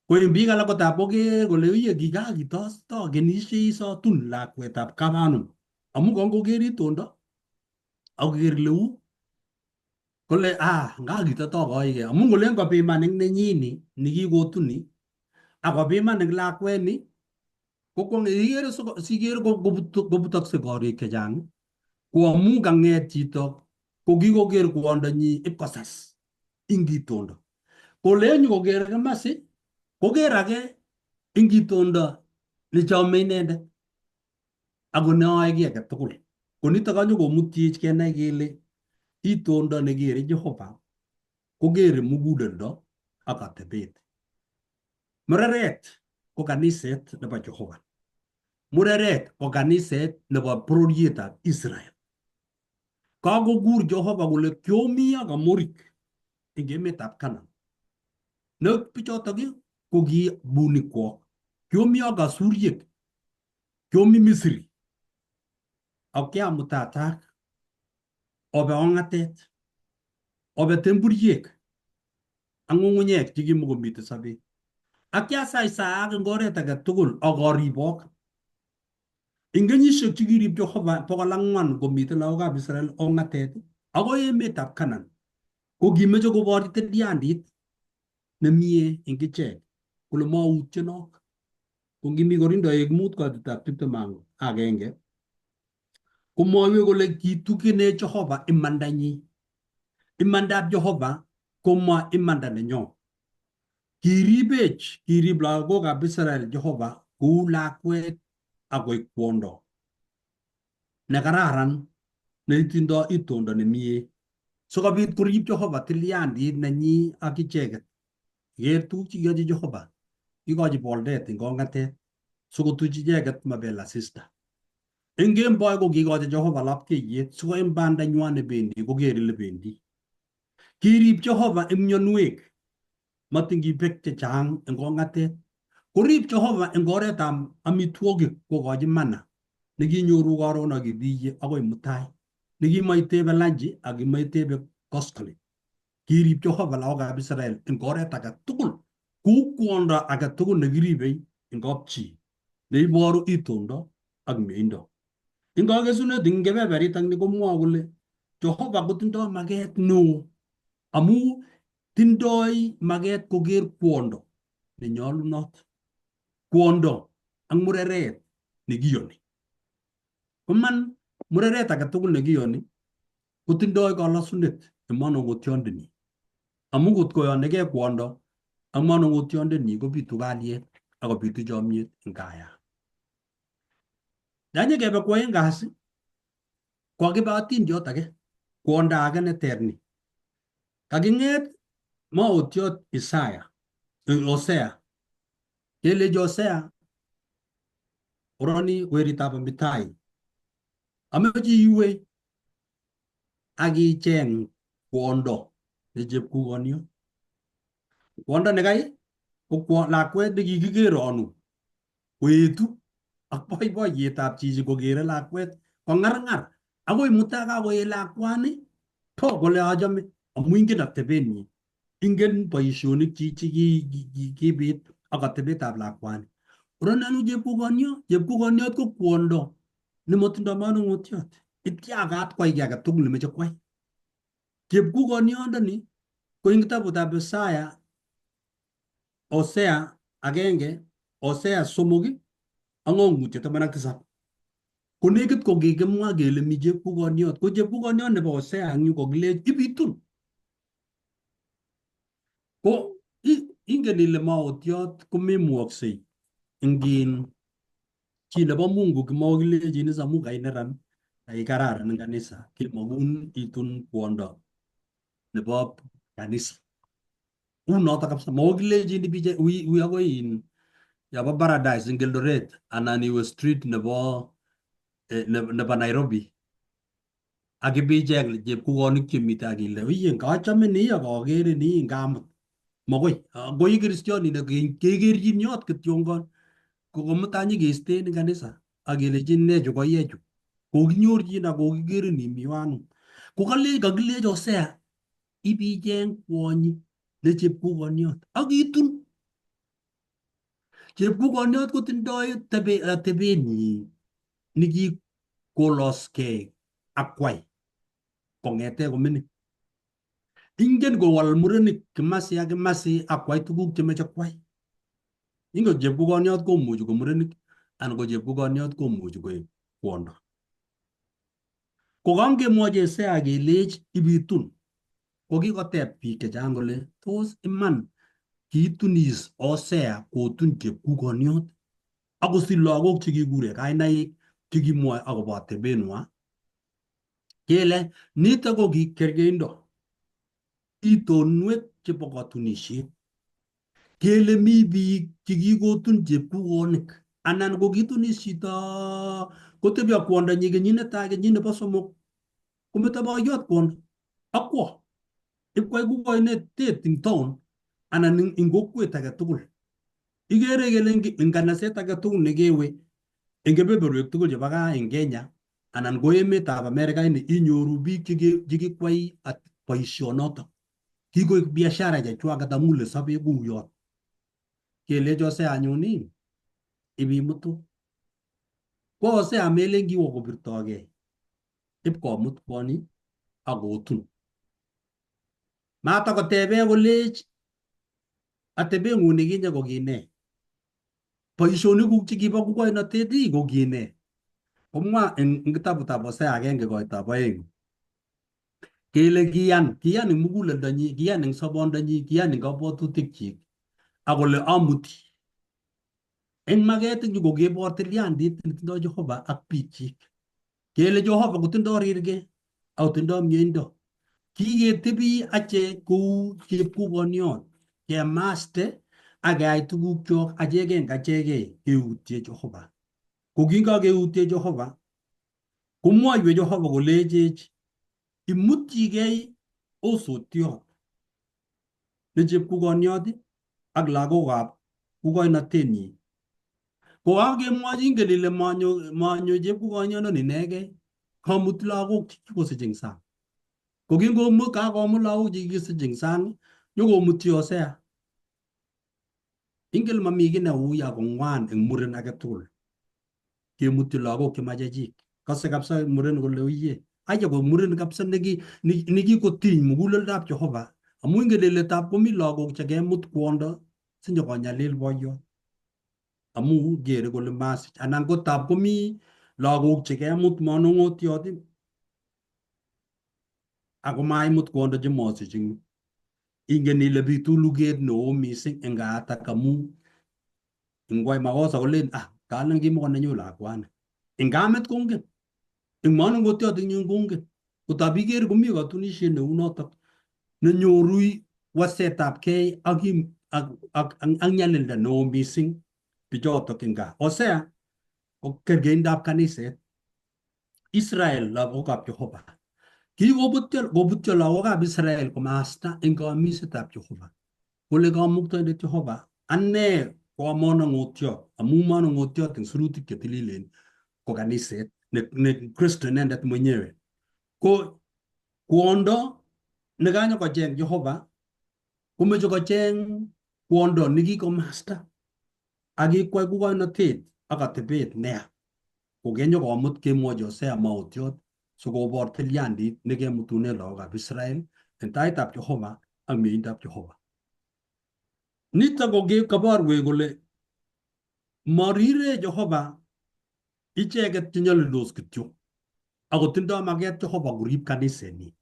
ko eng biik alak kotab koker kole uye kikakitokenisie sotun lakwetab kabanum amu kongoker itondo akoker leu kole nga kitatokoike amu ngolen kopiman eng nenyini nikikotuni akopiman eng lakweni ikere sikere kobutokse korik chechang ko amu kang'et chito kokikoker kwondonyi ipkosas ing itondo kolenyu koker kimasi koker age ing itondo nechome inendet ako neoe kiy age tugul ko nitok kanyo komutyech kenai kele itondo nekere Jehova kokere muguleldo ak atebet. Mureret ko kaniset nebo Jehova. Mureret ko kaniset nebo bororietab Israel. Kakokur Jehova kole kiomi ak Amorik eng emetab Canaan. Ne bichotok ko ki bunikwok. Kiomi ak Asuriek. Kiomi Misri. Ak kiamutatak obe ong'atet obe temburiek ak ng'ung'unyek chekimokomite sobet ak kiasaisaak eng oret age tugul ak aribok Ing kenyisiek chekirib Jehova 400 komiten lagokab Israel ong'atet ako emetab Canaan ko kimeche kobor tilyandit nemie eng ichek kole mautyenok. Ko ngimi Korintoek 5:21 komwoiwech kole kitukyine Jehova imandanyi. Imandab Jehova komwa imanda nenyo. Kirib lagokab Israel Jehova kou lakwet akoi kwondo nekararan neitindo itondo nemie sikobit korib Jehova tilyandit nenyi ak icheket. Ker tuguk chekiyochi Jehova, ikochi boldet eng kong'atet sikotuch icheket mabel asista. Eng kemboi ko kikochi Jehova lapkeiyet siko eng bandanywa nebendi koker ile bendi. Kirib Jehova eng mionwek matingibek chechang eng kong'atet. Korib Jehova eng oretab amitwogik kokochi mana nekinyoru karon akibiye akoi mutai nekimaitebe lanji ak kimaitebe koskoling. Kirib Jehova lagokab Israel eng oret age tugul kou kwondo age tugul nekiribei eng kapchi neiboru itondo ak mieindo. Eng kakesunet eng kebeberitak ni komwoe kole Jehova kotindoi maket neo amu tindoi maket koker kwondo nenyolunot, kwondo ak mureret nekiyoni. Koman mureret age tugul nekiyoni kotindoi kalasunet eng manongotiondenyi. Amu kot koyonigei kwondo ak manongotiondenyi kobitu kalyet akobitu chomyet eng kaya. Yanyekebe kwoeng kasi kokibe atindiot age, kwondo age neter ni. Kaking'et maotiot Hosea kelechi Hosea oroni weritab Amitai, ameche iwe akicheng kwondo ne chepkukonyo. Kwondo nekai ko lakwet nekikikeronu koetu ak boiboiyetab chichi kokere lakwet kong'arng'ar akoi mutai kakoet lakwani to kole achame amu ingen atebenyi, ingen boisionik chichi kibit ak atebetab lakwani. Oroni anu chepkukoniot ko kwondo nemotindoi manung'otiot, ityakat kwai kiy age tugul nemeche kwai. Chepkukoniondoni ko eng kitabutab Isaya Hosea 1, Hosea 3 ak ng'ong'utiet 17. Ko nekit ko kikimwa kele mi chepkukoniot, ko chepkukoniot nebo Hosea eng yu kokilech ibitun. Ko ingen ile maotiot komemuoksei eng chi nebo Mungu kimakokilechin is amu kaineran kararan eng kanisa kimakun itun kwondo nebo kanisa. Unoto kabisa makokilechin ibije wi akoi yabo Paradise eng Eldoret anan iwe street nebo Nairobi akibicheng chepkukonik chemite akile oye kachame ni ak akere ni ngamut. Makoi koi kristianindet kekerchin yot kityongon komutai nyikeisten eng kanisa akelechin nechu koyechu kokinyorchin ak kokikerin imi wanu. Kakilech Hosea ibicheng kwonyi ne chepkukoniot akitun. Chepkukoniot kotindoi atebenyi nikikoloskei akwai kong'ete komining. Ingen kowal murenik kimasi ak kimasi akwai tuguk chemeche kwai. Ingen chepkukoniot komuchi ko murenik anan ko chepkukoniot komuchi koek kwondo. Kokangemwochi Hosea kelech ibitun, ko kikoteb biik chechang kole tos iman kiitunis Hosea kotun chepkukoniot akosich lagok chekikure kainaik chekimwoe akobo atebenwa. Kele nitok ko kergeindo, itonwek chebo katunisiet. Kele mi biik chekikotun chepkukonik anan ko kitunis chito kotebi ak kwondonyi kenyit netai, kenyit nebo somok kometo boiyot kwondo akwo ipkwai kukoinetet eng town anan eng kokwet age tugul. Ikere kele eng kanaset age tugul nekewe eng kebeberwek tugul chebo gaa eng Kenya anan ko emetab Amerika ini inyoru biik chekikwai boisionotok. Kikoek biashara chechwaket amu le sobe kuuyot. Kelech Hosea anyun ibimutu Ko Hosea melen kiwo kobirtogei ipkomut kwoni akotun. Matakotebe kolech atebeng'ung nekinye ko kine. Boisionikuk chekibo kukoinotet ko kine. Komwa eng kitabutab Hosea 1:2 kele kiyan eng muguleldonyi, kiyan eng sobondonyi, kiyan eng kabwatutikchik akole amuti. Eng maget eng yu kokebor tilyandit netindoi Jehova ak biikchik. Kele Jehova kotindoi rirge akotindoi mieindo. Kiketebi achek kou chepkukoniot, kemaste ak keyai tugukchok achegei keutie Jehova. Ko kingakeutie Jehova, komwoiwech Jehova kolechech imutyigei osotiot ne chepkukoniot ak lagokab kukoinotenyi. Ko kakemwochi ingen ile manyo chepkukonionon inegei, kamut lagok chekikosich eng sang. Ko kakomut lagok chekikisich eng sang, nyokomuti Hosea. Ingen mami kiy neui ako ng'wan eng muren age tugul kemuti lagok chemachechik. Kose kabisa muren kole uiye. Aya ko muren kabisa nekikotiny muguleldab Jehova. Amu ingen ile tap komi lagok chekemut kwondo sinyokonyalil boiyot. Amu kere kole masich. Anan ko tap komi lagok chekemut manong'otiot ako maimut kwondo chemasich. Ingen ile bitu luget neo mising eng kaatak amu ingwai makosa kolen kalen kimoko nenyu lakwani. Eng kamet kongen. Eng manong'otiot eng yun kongen. Kotabiker komi katunisiet neu notok nenyoru wasetabgei ak nyalilda neo mising bichotok eng gaa. Hosea ko kergeindab kaniset. Israel lagokab Jehova. Kikobutyo lagokab Israel komasta eng kamisetab Jehova. Kole kamuktoindet Jehova ane ko manong'otiot amu manong'otiot eng sirutik chetililen ko kaniset ne Kristo inendet mwenyewe. Ko kwondo nekanyokocheng Jehova komeche kocheng kwondo nekikomasta akikwai kukoinotet ak atebet neya. Kokenyokomut kemwochi Hosea maotiot sikobor tilyandit nekemutune lagokab Israel eng taitab Jehova ak mieindab Jehova. Nitok ko kaborwech kole marire Jehova icheket chenyalildos kityo akotindoi maket Jehova korib kanisenyi.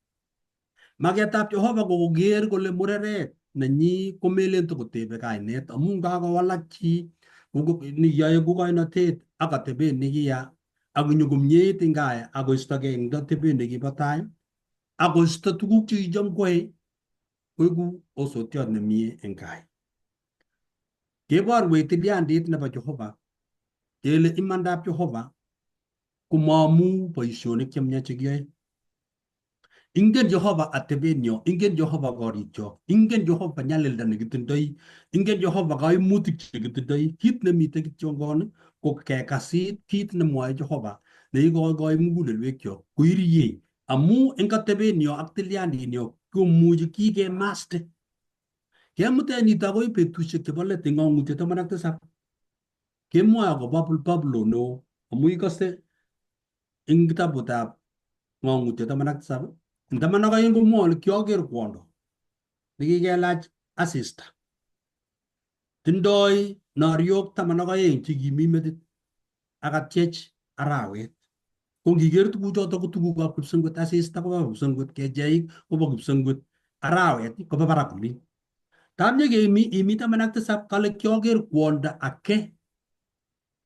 Maketab Jehova ko koker kole mureret nenyi komelen tokotebe kainet amu kakowalak chi niyoe kukoinotet ak atebet nekiya ak nyokomyeit eng gaa akoistogei eng atebet nekibo tai akoisto tuguk chekicham kwae koeku osotiot nemie eng gaa. Keborwech tilyandit nebo Jehova kele imandab Jehova komamu boisionik chemiach chekiyoe. Ingen Jehova atebenyo, ingen Jehova korikyok, ingen Jehova nyalilda nekitindoi, ingen Jehova kaimutik chekitindoi. Kit nemite kityongon ko kekasit kit nemwoe Jehova neikoikoi mugulelwekyok koirie amu eng atebenyo ak tilyandinyo komuchi kikemaste. Kemute nito akoi betusiek chebo let eng ng'ang'utiet 17 kemwoe akobo Babylon neo amu ikose eng kitabutab ng'ang'utiet 17 eng 12 komwoe kole kioker kwondo nekikelach asista. Tindoi noriok 12 chekimi metit akatyech arawet. Ko ngiker tuguchoto ko tugukab kipsengwet. Asista kobo kipsengwet, kecheik kobo kipsengwet, arawet kobo barak olin. Tamnyekemi imi 17 kale kioker kwondo ake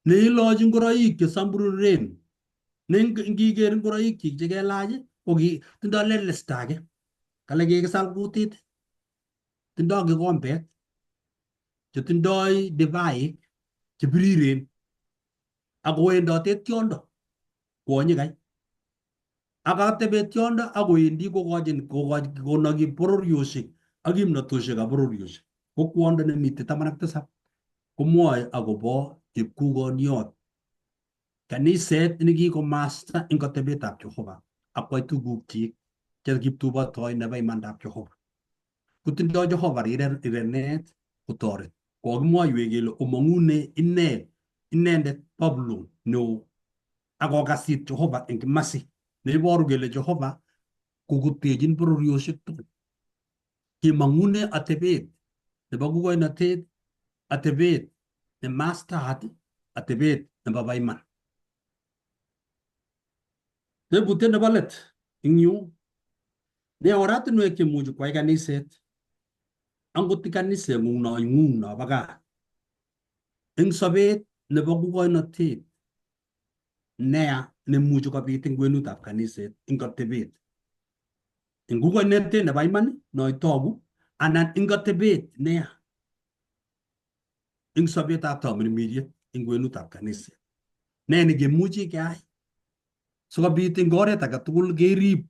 neilochi ngoroik chesambururen. Ngiker ngoroik chik chekelach ko tindoi lelesta age. Kale kikisal kutit. Tindoi kikombet chetindoi divaik chebiriren akowendote tiondo kwonyi kai. Akatebe tiondo akowendi kokochi bororiosiek ak kimnatosiekab bororiosiek. Ko kwondo nemite 17 komwoe akobo chepkukoniot, kaniset nekikomasta eng atebetab Jehova akwai tugukchik chekiptubotoi nebo imandab Jehova. Kotindoi Jehova rirenet kotoret. Kokimwoiwech kele omong'une inendet Babylon neo akokasit Jehova eng kimasi neiboru kele Jehova kokutechin bororiosiek tugul. Kimang'une atebet nebo kukoinotet, atebet ne mastaat, atebet nebo baiman. Tebutiet nebo let eng yu, ne oratinwek chemuchi kwai kaniset angot kaniseng'ung no ing'ung no bo gaa eng sobet nebo kukoinotet neya nemuchi kobit eng kwenutab kaniset eng atebet. Eng kukoinotet nebo iman no itogu anan eng atebet neya eng sobetab tamirmiriet eng kwenutab kaniset. Ne nekemuchi keyai sikobit eng oret age tugul kerib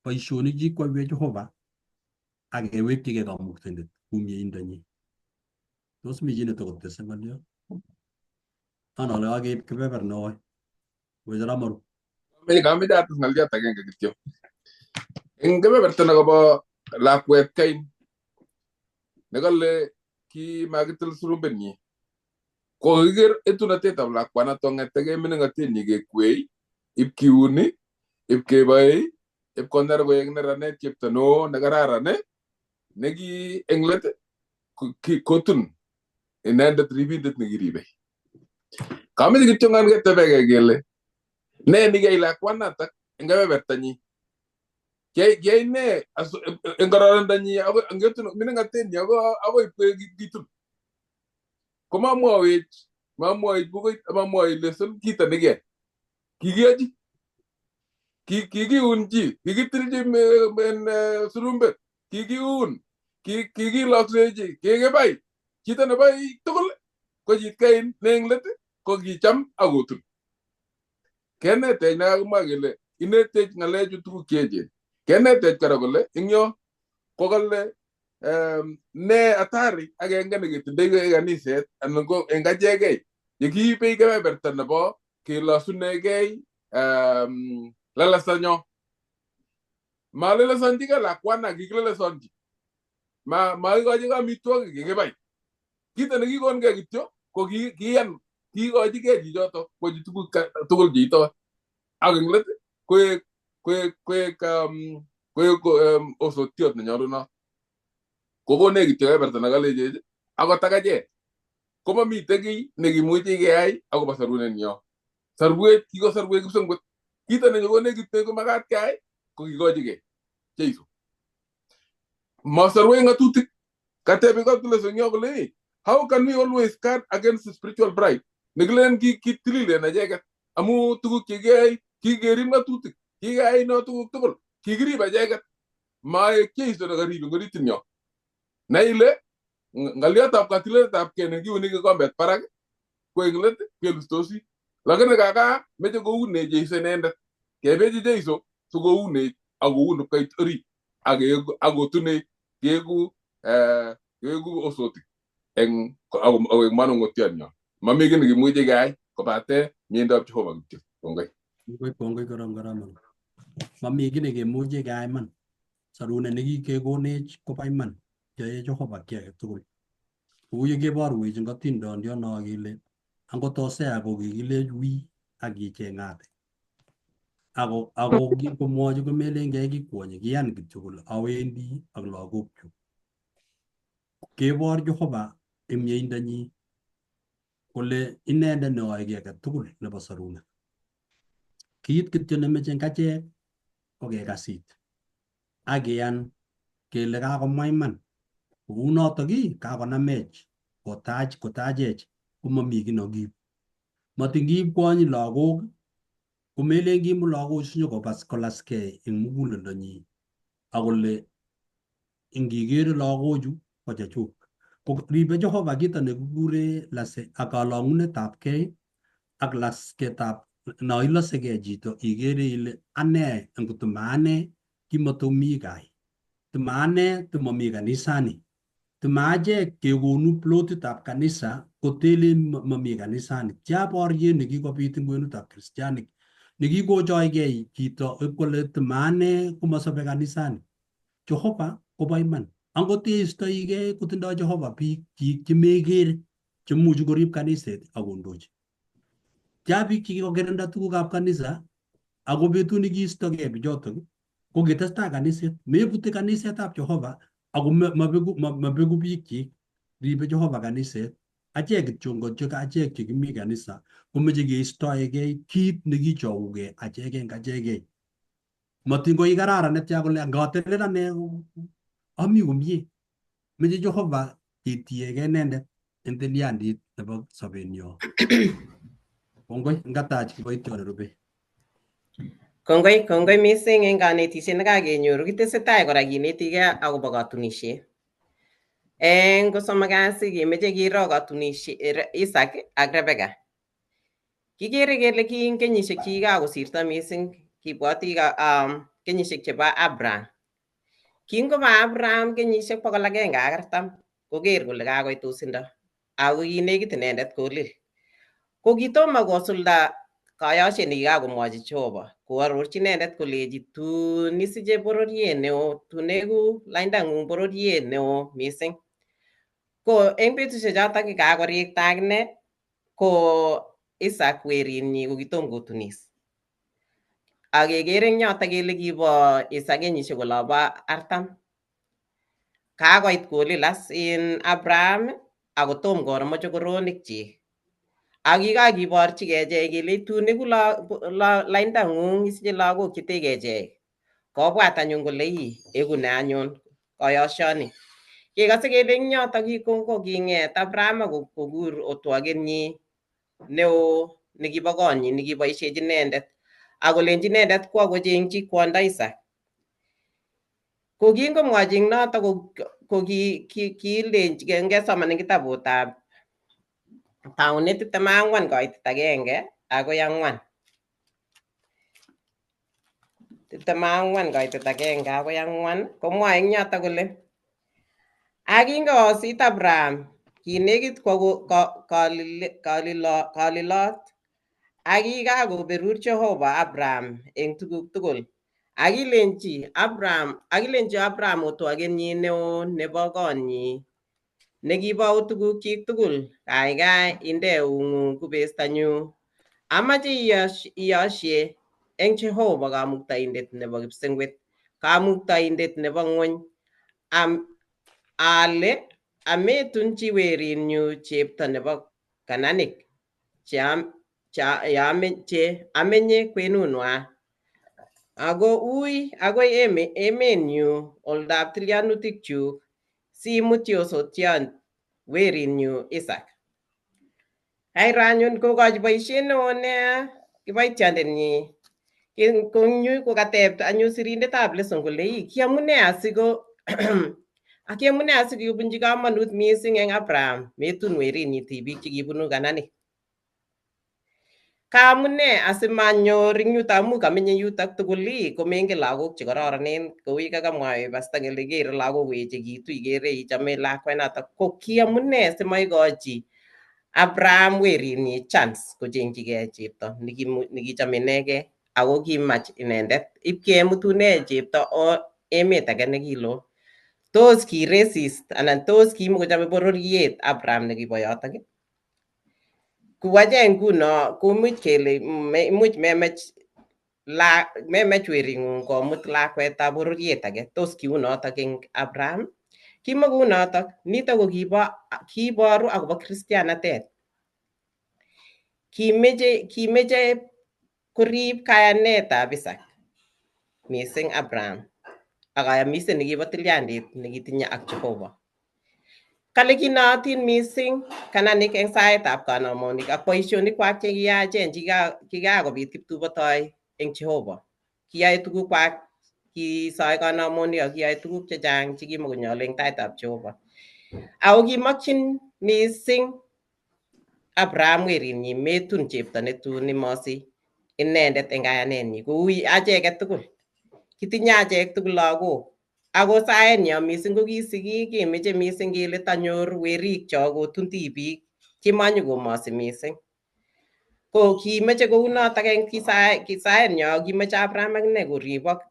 boisionik chikwaiwech Jehova ak kewekchigei kamuktaindet kumieindanyi. Tos mi chi netokotese ng'olyo? Anole akeib kebeber neoi. Wechera maru. Kameche ates ng'alyot agenge kityo. Eng kebeberta nekobo lakwet Kain nekale kimakitil surumbenyi, kokiker etunotetab lakwanato ng'etegei mining'atenyi kekwei, ipkiuni, ipkeboe, ipkoner koek neranet chepto neo nekararan neki eng let kotun inendet ribindet nekiribei. Kameche kityo ngan ketebekei kele ne nikiyai lakwanatak eng kebebertanyi. Kiyai ne eng kororondanyi mining'atenyi akoi kitun. Komamwawech, mamwawech bukuit, mamwawech leson kito nekiyai. Kikiyochi. Kikiunchi, kikitilchi surumbet, kikiun, kikiloksechi, kikibai. Chito nebai tugul ko chit Kain ne eng let ko kicham akotun. Kenetech nekakimwa kele inetech ng'alechu tuguk cheechen. Kenetech kora kole eng yo kokale ne atari agenge neketindoi kaniset anan ko eng achegei yekiibei kebeberta nebo kelosunegei lalasanyo. Malelesonjigei lakwana, kikilelesonji. Maikochi amitwogik kikibai. Kito nekikonkei kityo ko kiyan kikochigei chichoto kochi tuguk tugul cheitoi. Ak eng let koek osotiot nenyolunot. Kokonech kityo kebeberta nekalechech akot ak achek komamite kiy nekimuchi keyai akobo sorunenyo. Sorwet kikosorwech kipsengwet. Kito nenyokonech kityo komakat keyai ko kikochigei Jeiso. Masorwech ng'atutik. Katebi kot lesonyo kole how can we always guard against the spiritual pride? Nekilen kitililen acheket amu tuguk chekiyai kikerib ng'atutik, kikeyai no tuguk tugul, kikirib acheket. Maek Jeiso nekarib eng oritinyo. Na ile ng'aliotab katiletab kei nekiuni kikombet barak ko eng let kelustosi. Lakini kaka meche koune Jeiso inendet. Kebechi Jeiso sikounech akoun ipkoit orit akotunech keeku osotik eng manung'otionyo. Mami kiy nekimuchi keyai kobate mieindoab Jehova kityo. Kongoi. Kongoi korom. Mami kiy nekemuchi keyai man. Sarunet nekikekonech kobo iman. Yoe Jehova kiy age tugul. Kou ye keborwech eng atindoniot kele angot Hosea ko kikilech wii ak kicheng'ate. Ako kikomwochi komelen kiyai kikwonye, kiyan kityo kole awendi ak lagokchu. Kebor Jehova eng mieindanyi kole inendet neyoe kiy age tugul nebo sarunet. Kiit kityo nemeche eng achek ko kekasit ak kiyan kele kakomwa iman. Kou notok kakonamech kotachech komami kiy nekiib. Matin kiibkwonyi lagok komelen kimut lagok sinyokopas kolaskei eng muguleldonyi akole ingikere lagochu ko chechuk. Ribe Jehova kito nekikure lase ak kalong'unetabkei ak lasketab no ilosekei chito ikere ile ane angot maane kimatomi kai. Timaane timami kanisani. Timaachek kekonu plotitab kanisa kotelen mami kanisani. Tia boriet nekikobit eng kwenutab Kristianik nekikochoigei chito ipkole timaane komasobe kanisani. Jehova kobo iman. Angot yeistoigei kotindoi Jehova biik chik chemekere chemuchi korib kaniset akondochi. tia biik chekikokirinda tugukab kanisa ako betut nekiistogei bichotok ko kitestai kaniset, mebute kanisetab Jehova ako mabegu biikchik, ribe Jehova kaniset. Achek kityo ngotyo achek chekimi kanisa komeche keistoegei kit nekichougei achek eng achegei. Matin koi kararan netya kole ngatelel ane ami komie. Meche Jehova ketiegei inendet eng tilyandit nebo sobenyo. Kongoi ngatach kiboitiot nerube. Kongoi mising eng kanetisiet nekakenyoru. Kitesetai kora kinetigei akobo katunisiet. Eng kosomok kasi kemeche kiro katunisiet Isaac ak Rebecca. Kikere kele ki eng kenyisiek chekikakosirto mising, kibwoti kenyisiek chebo Abraham. Kingobo Abraham kenyisiek 140 koker kole kakoit osindo ako kinekit inendet kolil. Ko kitomo kosulda kayosiet nekikakomwochi Jehova, koarorchi inendet koleji tun isiche bororiet neo, tun eku laindang'ung bororiet neo mising. Ko eng betusiek chotok kikakorikta akine ko Isaac werinyi ko kitom kotunis. Akekere eng yotok kele kibo Isaac kenyisiek olobo 40. Kakoit kolil as in Abraham akotom koro mochokoronikchik. Akikakiborchi kechei kele tun eku laindang'ung isiche lagok chete kechei. Kobwat anyun kole eku ne anyun kayosioni. Kekase kele eng yotok koking'et Abraham kokur otwokenyi neo nekibo konyi nekiboisiechi inendet akolenji inendet kwo kochengchi kwondo Isaac. Ko kingomwochi ing notok ko kilenji ngesoman eng kitabutab Taunet 24 koitet 1 akoi 4. 24 koitet 1 akoi 4 komwoe eng yotok kole akingoosit Abraham kinekit kwo kalilot akikakoberur Jehova Abraham eng tuguk tugul. Akilenji Abraham otwokenyi neo nebo konyi nekibo tugukchik tugul, kaikai inde eung'ung kubestanyu. Amache iyosye eng Jehova Kamuktaindet nebo kipsengwet, Kamuktaindet nebo ng'ony, ale ametunji werinyu chepto nebo Kananik che amenye kwenunwa. Ako ui akoi emenyu oldab tilyanutikchuk simutyi osotion werinyu Isaac. Kairo anyun kokochi boisiet neo nea kiboitiondenyi. Yu kokateb anyun sirindetab lesson kole kiamune asikobunji kamanut mising eng Abraham metun werinyi tibik chekibunu Kananik. Kaamune asimanyor ing yutok amu kamenye yutok tugul komengen lagok chekororonen kou yekakamwa Pastor kele kere lagok koechekitu ikere ichome lakwet notok. Ko kiamune simaikochi Abraham werinyi chance kochengchigei chepto nekichome inegei ako kimach inendet ipkemutune chepto emet age nekilo. Tos ki resist anan tos kimukochome bororiet Abraham nekibo yotok? Kuwache nguno komuch kele imuch memech wering'ung komut lakwetab bororiet age. Tos kiunotok eng Abraham? Kimakounotok. Nitok ko kiboru akobo kristianatet. Kimeche korib kayanetab Isaac mising Abraham ak kayamiset nekibo tilyandit nekitinye ak Jehova. Kale kinaatin mising Kananik eng saetab kanamonik ak boisionikwak chekiyachen chekikakobit kiptubotoi eng Jehova. Kiyae tugukwak, kisoe kanamonik ak kiyae tuguk chechang chekimokonyolu eng taitab Jehova. Ako kimakchin mising Abraham werinyi metun chepto netun imosich inendet eng kayanenyi kou acheket tugul. Kitinye achek tugul lagok. Ako saenyo mising ko kisigik kemeche mising kele tanyor werikcho kotun tibik chemanyokomosi mising. Ko kimeche kounotok eng kisaenyo kimeche Abraham akine koribok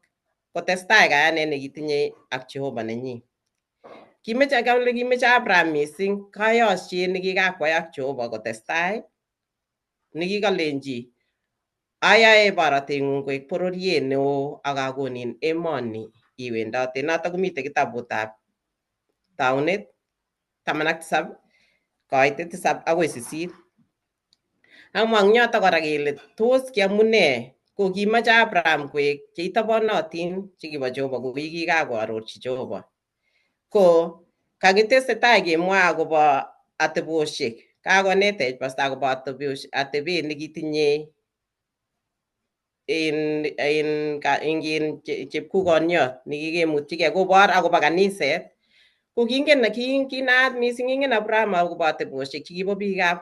kotestai kayanet nekitinye ak Jehova nenyi. Kimeche Abraham mising kayosiet nekikakwai ak Jehova kotestai nekikolenji ayae baratengung koek bororiet neo ak akonin emoni iwendote. Notok komite kitabutab Taunet 17 koitet 7 akoi 8. Amwa eng yotok kora kele tos kiamune ko kimache Abraham koek cheitobonotin chekibo Jehova kou kikakoarorchi Jehova. Ko kakitesetai kemwa akobo atebosiek. Kakonetech pasta akobo atebet nekitinye en chepkukoniot nekikemutyigei kobor akobo kaniset. Ko kinaat mising ingen Abraham akobo atebosiek chekibo biikab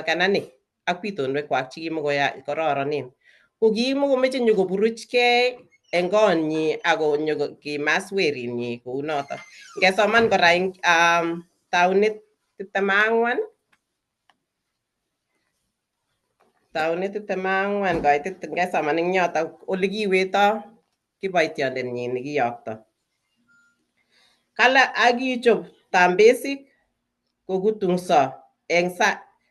Kananik ak bitonwekwak chekimakororonen. Ko kimakomeche nyokoburuchgei eng konyi ako nyokimas werinyi kou notok. Ngesoman kora eng Taunet 24 koitet ngesoman eng yotok ole kiweto kiboitiondenyi nekiyokto. Kale akichop tambesik kokutungso eng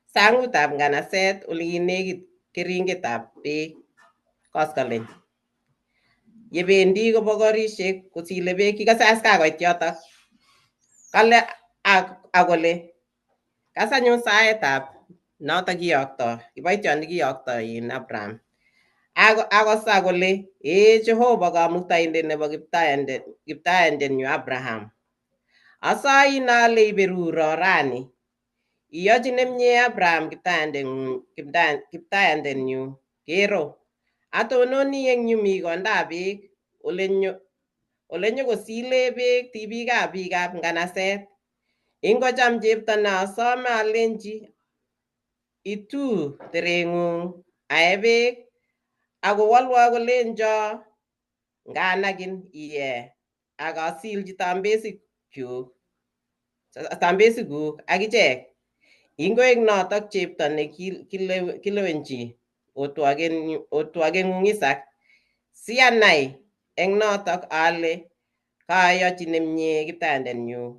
sangutab nganaset ole kinekit keringetab beek koskoleny. Yebendi kobokorisiek kosile beek, kikase as kakoit yotok. Kale akole kas anyun saetab notok kiyokto, kiboition nekiyokto Abraham. Akosa kole Jehova kamuktaindet nebo kiptayandenyu Abraham. Asain ale iberuro rani. Iyochi nemie Abraham kiptayandenyu. Kero, atononi eng yu mi kondab beek ole nyokosile beek tibikab biikab nganaset. Ingocham chepto ne asome alenji itu tereng'ung ae beek akowolwo kolenjo nganakin iye akasilchi tambesikuk akichek. Ingoek notok chepto nekilewenji otwakeng'ung Isaac, sianai eng notok ale kayochi nemie kiptayandenyu.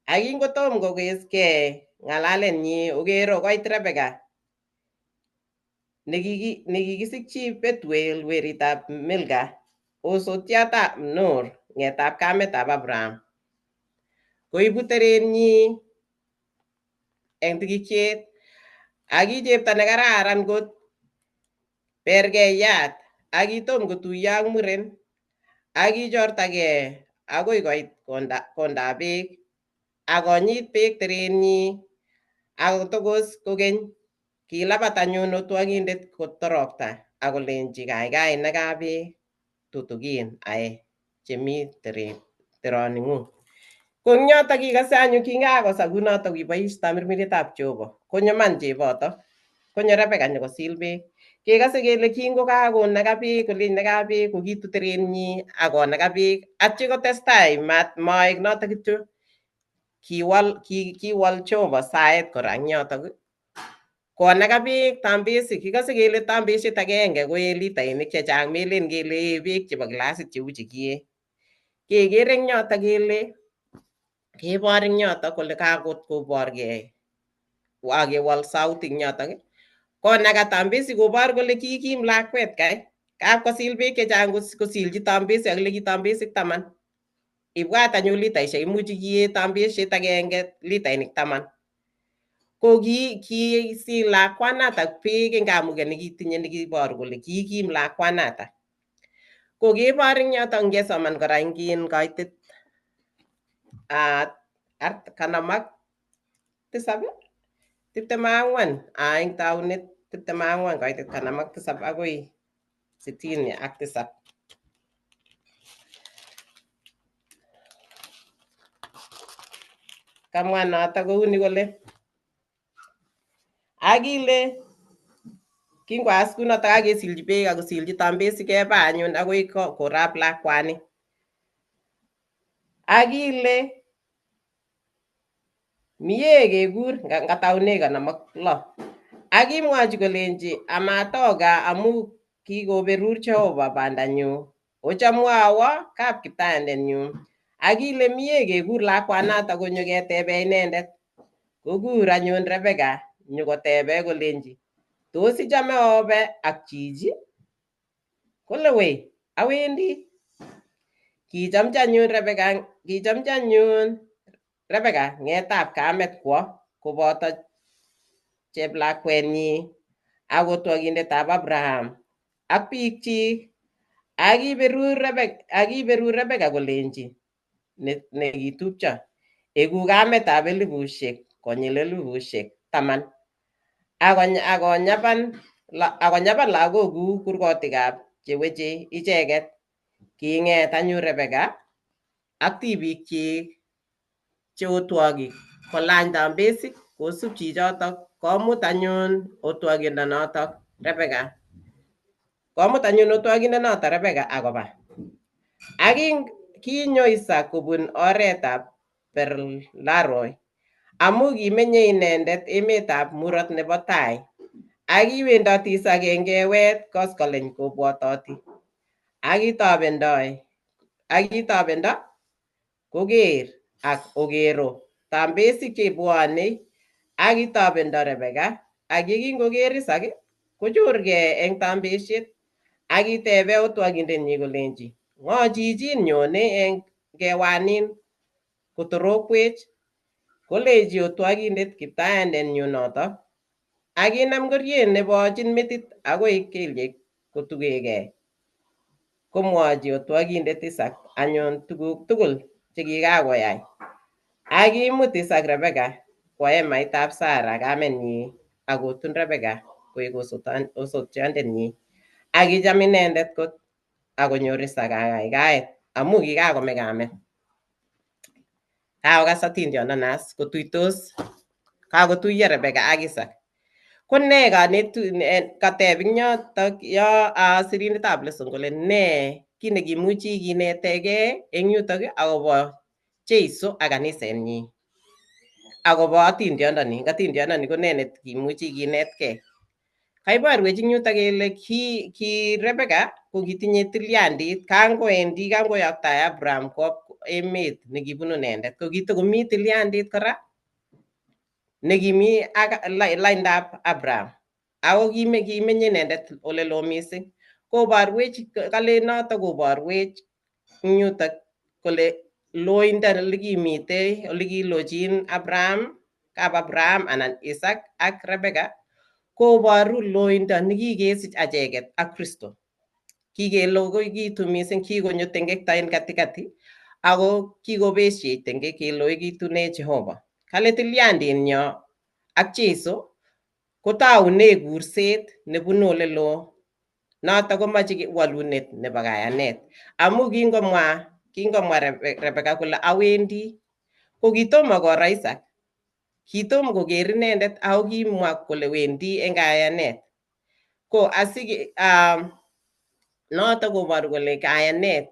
Akingotom kokeskei ng'alalenyi okero koit Rebecca nekikisikchi Bethuel weritab Milka, osotiatab Nor, ng'etab kametab Abraham. Koibu terenyi eng tigikyet. Aki chepto nekararan kot berkeyat, akitom kotuiyo ak muren, akichortagei akoi koit kondab beek, akonyit beek terenyi akotokos kokeny. Kilabat anyun otwokindet kotorokta akolenji kaikai naka beek tutigin ae chemi teroning'ung. Ko eng yotok kikase anyun kingakosa kunotok kibois tamirmiritab Jehova. Konyo man cheboto, konyo Rebecca nyokosil beek. Kekase kele kingokakonaka beek kolen naka beek kokitu terenyi akonaka beek atyo kotestai maek notok kityo. Kiwal Jehova saet kora eng yotok konaka beek tambesik. Kikase kele tambesiet agenge koee litainik chechang, melen kele ee beek chebo glasit cheu chekie. Kekere eng yotok kele kebor eng yotok kole kakoborgei akewal sauti eng yotok. Konaka tambesik kobor kole kikim lakwet kai. Kap kosil beek chechang kosilchi tambesik ak ki tambesik 10. Ibwat anyun litaishek imuchi kiee tambesiet agenge litainik 10. Ko kisil lakwanatak beek eng kamuget nekitinye nekiboru kole kikim lakwanatak. Ko kebor eng yotok ngesoman kora eng koitet 57 24 eng Taunet 24 koitet 57 akoi 67. Kamwa notok kouni kole akile kingwas kunotok akesilchi beek akosilchi tambesik keba anyun akoi korab lakwani. Akile mie kekur ngataune 56. Akimwochi kolenji amatoka amu kikoberur Jehova bandanyu. Ochamwowo kap kiptayandenyu. Akile mie kekur lakwanatak konyo ketebe inendet. Kokur anyun Rebecca nyokotebe kolenji tos ichame obe ak chichi? Kole wei, awendi. Kichamchi anyun Rebecca ng'etab kamet kwo koboto cheplakwenyi ak otwogindetab Abraham ak biikchik, akiberu Rebecca kolenji nekitupcho, eku kametab elipushek konyil 10,000 akonyaban lagokuk kurgotikab cheweche icheket. King'et anyun Rebecca ak tibikyik che otwogik kolany tambesik kosup chichotok komut anyun otwogindonotok Rebecca akoba. Ak kinyo Isaac kobun oretab Berlaroi amu kimenye inendet emetab murot nebo tai, ak kiwendoti Isaac eng kewet koskoleny kobwototi, akitobendo koker ak okero tambesik chebwonei, akitobendo Rebecca, ak yekingoker Isaac kochorgei eng tambesiet, akitebe otwogindenyi kolenji, ng'o chichin nyone eng kewanin kotorokwech? Kolenji otwogindet, Kiptaendenyu notok, akinam ngoriet nebochin metit akoi kelyek kotugekei. Komwochi otwogindet Isaac anyun tuguk tugul chekikakoyai, akimut Isaac Rebecca kwo hemaitab Sarah kamenyi akotun Rebecca koek osotiondenyi, akicham inendet kot akonyor Isaac kakaikaet amu kikakomei kamet. Kakokas atindiondonas kakotuiyo Rebecca ak Isaac. Ko ne kateb ing yotok sirindetab lesson kole ne kit nekimuchi kinetegei eng yutok akobo Jeiso ak kanisenyi, akobo atindiondoni ko ne nekimuchi kinetkei. Kaiborwech ing yutok kele ki Rebecca kokitinye tilyandit kangoyoktoe Abraham kwo emet nekibunu inendet, kokitokomi tilyandit kora nekimi ak laindab Abraham, ako kimenye inendet oleloo mising. Kalen notok koborwech ing yutok kole loindo olekimitei olekilochin kap Abraham anan Isaac ak Rebecca koboru loindo nekikesich acheket ak Kristo. Kikeloikitu mising, kikonyo tengekto eng katikati ako kikobesiech tengek keloikitune Jehova. Kale tilyandinyo ak Jeiso kotoune kurset nebunu oleloo, notok komoche walunet nebo kayanet. Amu kingomwa Rebecca kole awendi, ko kitomo koro Isaac, kitomo koker inendet, ako kimwa kole wendi eng kayanet. Ko notok koboru kole kayanet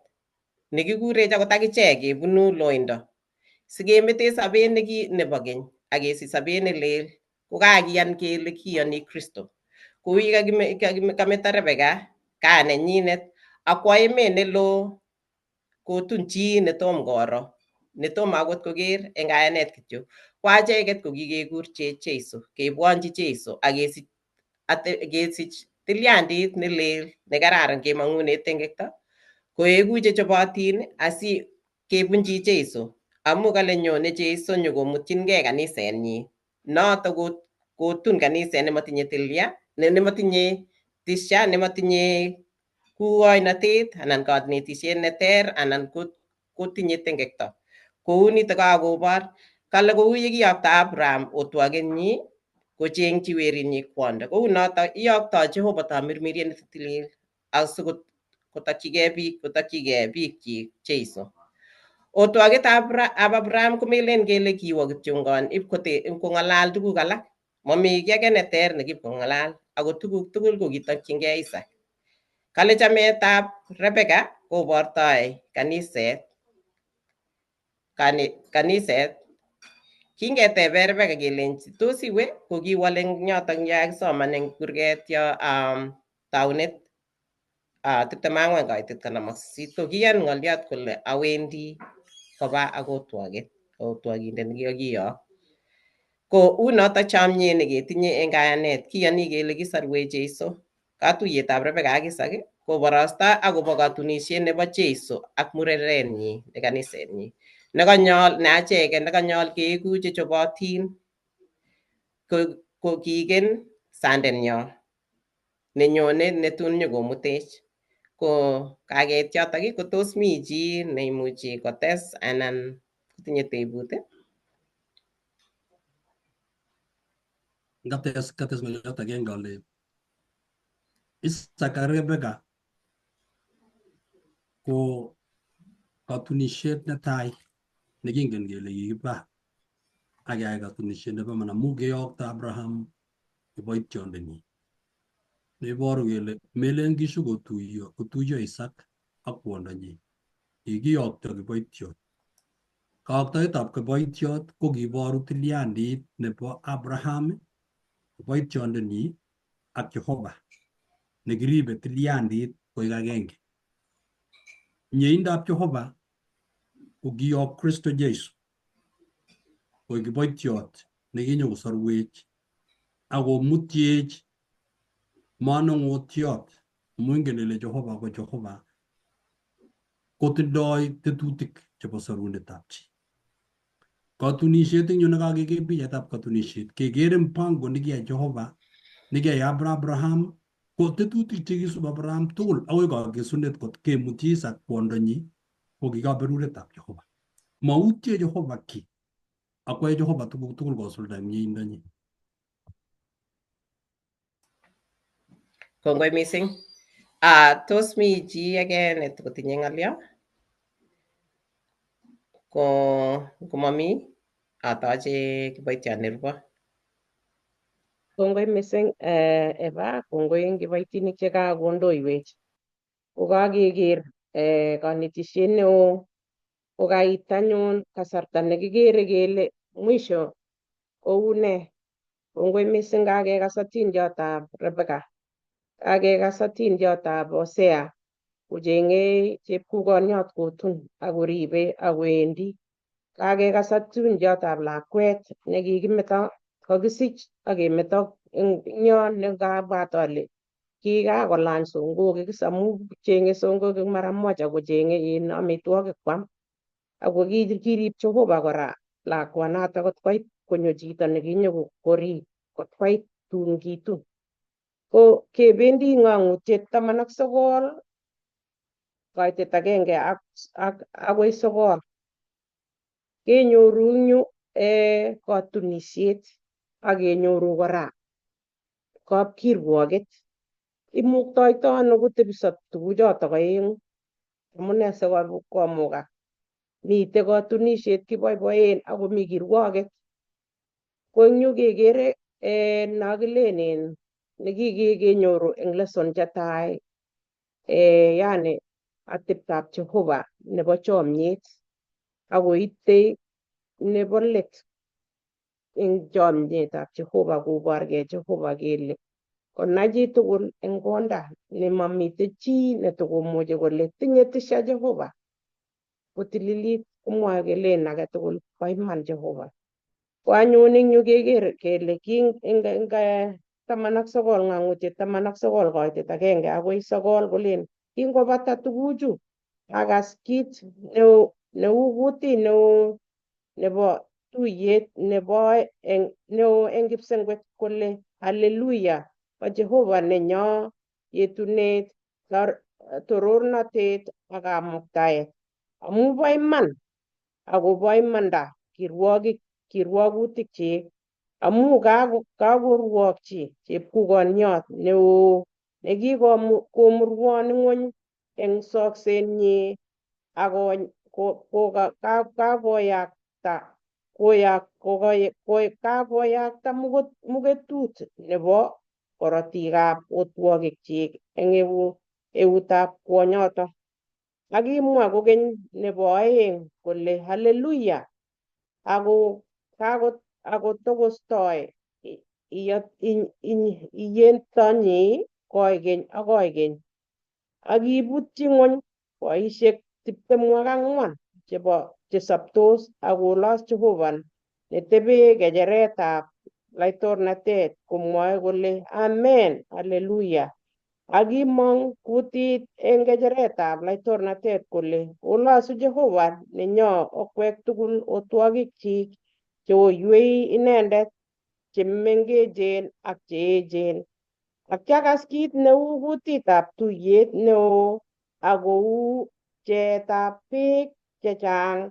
nekikurech akot akichek kebunu loindo sikemete sobet nebo keny akesich sobet nelel, ko kakiyan kele kiyoni Kristo. Kou kameto Rebecca gaa nenyinet akwo emet neloo kotun chi netom koro, netom akot koker eng kayanet kityo. Ko acheket ko kikekur Jeiso, kebwonchi Jeiso akesich tilyandit nelel nekararan kemong'une tengekto, koeku chechobotin asikebunchi Jeiso, amu kale nyone Jeiso nyokomutchingei kanisenyi, notok kotun kaniset nematinye tilya, nematinye tisha, nematinye kukoinotet anan kanetisiet neter anan kotinye tengekto. Kou nitok kakobor, kale kou yekiyokto Abraham otwogenyi kocheng'chi werinyi kwondo, kou notok iyoktoi Jehova tamirmiriet netilil asikotokyigei biikchik Jeiso. Otwogetab Abraham komelen kele kiwo kityongon ipkong'alal tuguk alak, momi kiy age neter nekipkong'alal, ako tuguk tugul ko kitokyingei Isaac. Kale chametab Rebecca kobortoi kaniset. Kingetebe Rebecca kelenji tos iwe, ko kiwol eng yotok yakisoman eng kurget taunet 24:58, ko kiyan ng'oliot kole awendi koba ak otwogindet nekikakiyok. Ko unoto chamyet neketinye eng kayanet kiyoni kele kisorwech Jeiso. Katuiyetab Rebecca ak Isaac koborostoi akobo katunisiet nebo Jeiso ak murerenyi ne kanisetnyi. Nekanyol ne acheket nekanyol keeku chechobotin ko kigen sandenyo nenyone netun nyokomutech. Ko kakeit yotok ko tos mi chi neimuchi kotes anan kotinye tebut? Kates ng'olyot agenge ale Isaac ak Rebecca ko katunisiet netai nekingen kele kikiba ak keyai katunisiet nebo iman amu kiyokto Abraham kiboitiondenyi. Neiboru kele melen kishu kotuiyo Isaac ak kwondonyi. Kikiyokto kiboitiot. Kaoktoetab kiboitiot ko kiboru tilyandit nebo Abraham, kiboitiondenyi ak Jehova nekiribe tilyandit koek agenge. Nyeindab Jehova ko kiyok Kristo Jeiso koek kiboitiot nekinyokosorwech akomutyech manung'otiot amu ingen ile Jehova ko Jehova kotindoi tetutik chebo sorunetab chi. Katunisiet eng yu nekakeker pichaitab katunisiet kekere mpango nekiyai Jehova nekiyai Abraham ko tetutik chekisubi Abraham tugul akoi kakesunet kot kemutyi Isaac kwondonyi ko kikaberuretab Jehova. Mautye Jehova ki akwae Jehova tuguk tugul kosulda eng miendonyi. Kongoi mising. Tos mi chi age netokotinye ng'olyo? Komami atoche kiboitiot nerubot. Kongoi mising Eva, kongoi eng kiboitinik chekakondoiwech. Kokakeker kanetisiet neo kokait anyun kasarta nekikere kele mwisho koune. Kongoi mising kakekas atindiotab Rebecca. Kakekas atindiotab Hosea kocheng'e chepkukoniot kotun akoribe akowendi. Kakekas atindiotab lakwet nekikimeto kakisich akemeto eng yon nekabwat ale kikakolany songok amu cheng'e songok mara moja kocheng'e amitwogik kwam. Ako kirib Jehova kora lakwanoto kot koit konyo chito nekinyokorib kot koit tun kitun. Ko kebendi ng'ang'utiet 19 kaitet agenge akoi 9 kenyoru eng yu katunisiet akenyoru kora kapkirwoket. Imuktoito ano kotebso tuguchoto aeng'u? Amune sikomukak? Mitei katunisiet kiboiboen akomi kirwoket. Ko eng yu kekere nakilenen nekikenyoru eng lesson chetai yani ateptab Jehova nebo chomyet akoite nebo let eng chomyetab Jehova koborgei Jehova kele konai chitugul eng konda nemamite chi netokomuchi kole tinye tisha Jehova kotililit komwoe kelen age tugul bo iman Jehova. Ko anyun eng yu keker kele eng 19 ng'ang'utiet 19 kaitet agenge akoi 9 kolen kingobata tuguchu akas kit neu kutit neo nebo tuiyet neo eng kipsengwet kole haleluya bo Jehova nenyo yetunet torornatet ak kamuktaet amu bo iman akobo imanda kirwogutik chik amu kakorwokchi chepkukoniot neo nekikomurwon ng'ony eng soksenyi kakoyakta muketut nebo korotikab otwogik chik eng eutab kwonyoto. Akimwa kokeny nebo oeng kole haleluya akotokostoi iyentonyi koigeny ak koigeny. Akibutyi ng'ony boisiek 24 chesoptos akolos Jehova netebe kecheretab laitornatet komwoe kole amen, haleluya. Akimong kutit eng kecheretab laitornatet kole olosu Jehova nenyo okwek tugul otwogikchik cheoywei inendet chemengechen ak cheechen. Akiakas kit neu kutitab tuyet neo akou pcheetab beek chechang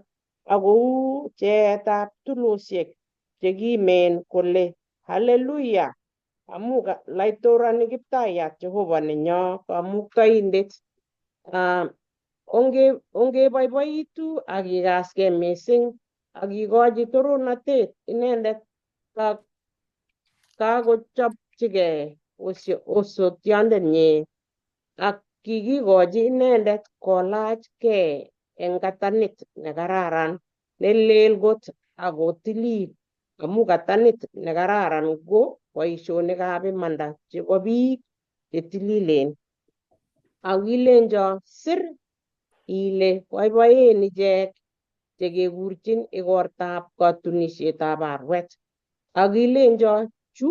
akou pcheetab tulosiek chekimen kole haleluya amu laitorani Kiptaiyat Jehova nenyo Kamuktaindet. Ongeboiboitu akikaskei mising akikochi toronatet inendet kakochopchigei osotiondenyi ak kikikochi inendet kolachgei eng katanit nekararan nelel kot akotilil amu katanit nekararan ko boisionikab imanda chebo biik chetililen. Akilenjo sir ile boiboen ichek chekekurchin igortab katunisietab arwet. Akilenjo chu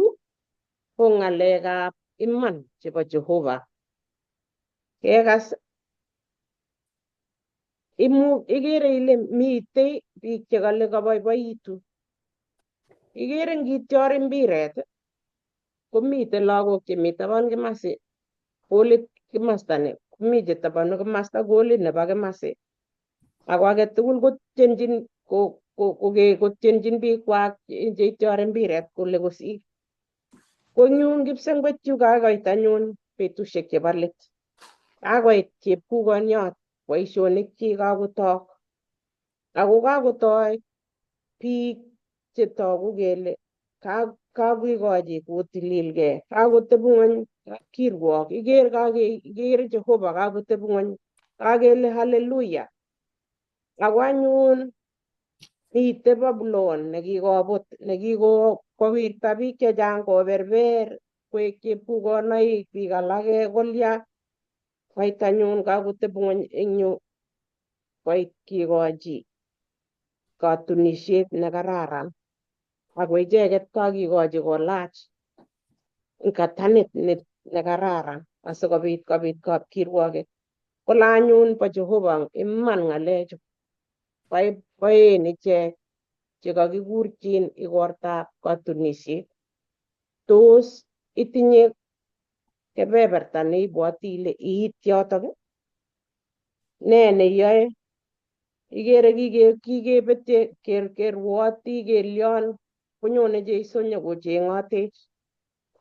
ko ng'alekab iman chebo Jehova. Kekas ikere ile mitei biik chekale kaboiboitu. Ikere ngityori mbiret komite lagok chemi taban kimasi golit kimasta ni, komi chetabanu kimasta golit nebo kimasi. Ako age tugul kotienchin biikwak cheityori mbiret kole kosir. Konyun kipsengwet yu kakoit anyun betusiek chebo let. Kakoit chepkukoniot boisionikchi kakotok. Ako kakotoi biik chetogu kele kakikochi kotililgei. Kakotebi ng'ony kapkirwok. Ikere Jehova kakotebi ng'ony. Kakele haleluya. Ako anyun mitei Babylon nekikobut nekikowirta biik chechang koberber koek chepkukonoik biik alake kolya. Koit anyun kakotebi ng'ony eng yu koit kikochi katunisiet nekararan. Ako icheket kakikochi kolach katanit nekararan asikobit kobit kapkirwoket. Kole anyun bo Jehova iman ng'alechu. Boen ichek chekakikurchin igortab katunisiet. Tos itinye kebeberta neibwoti ile iit yotok? Nee neiyoe? Ikere kikebetye kerwoti kelyon konyone Jeiso nyokocheng'otech.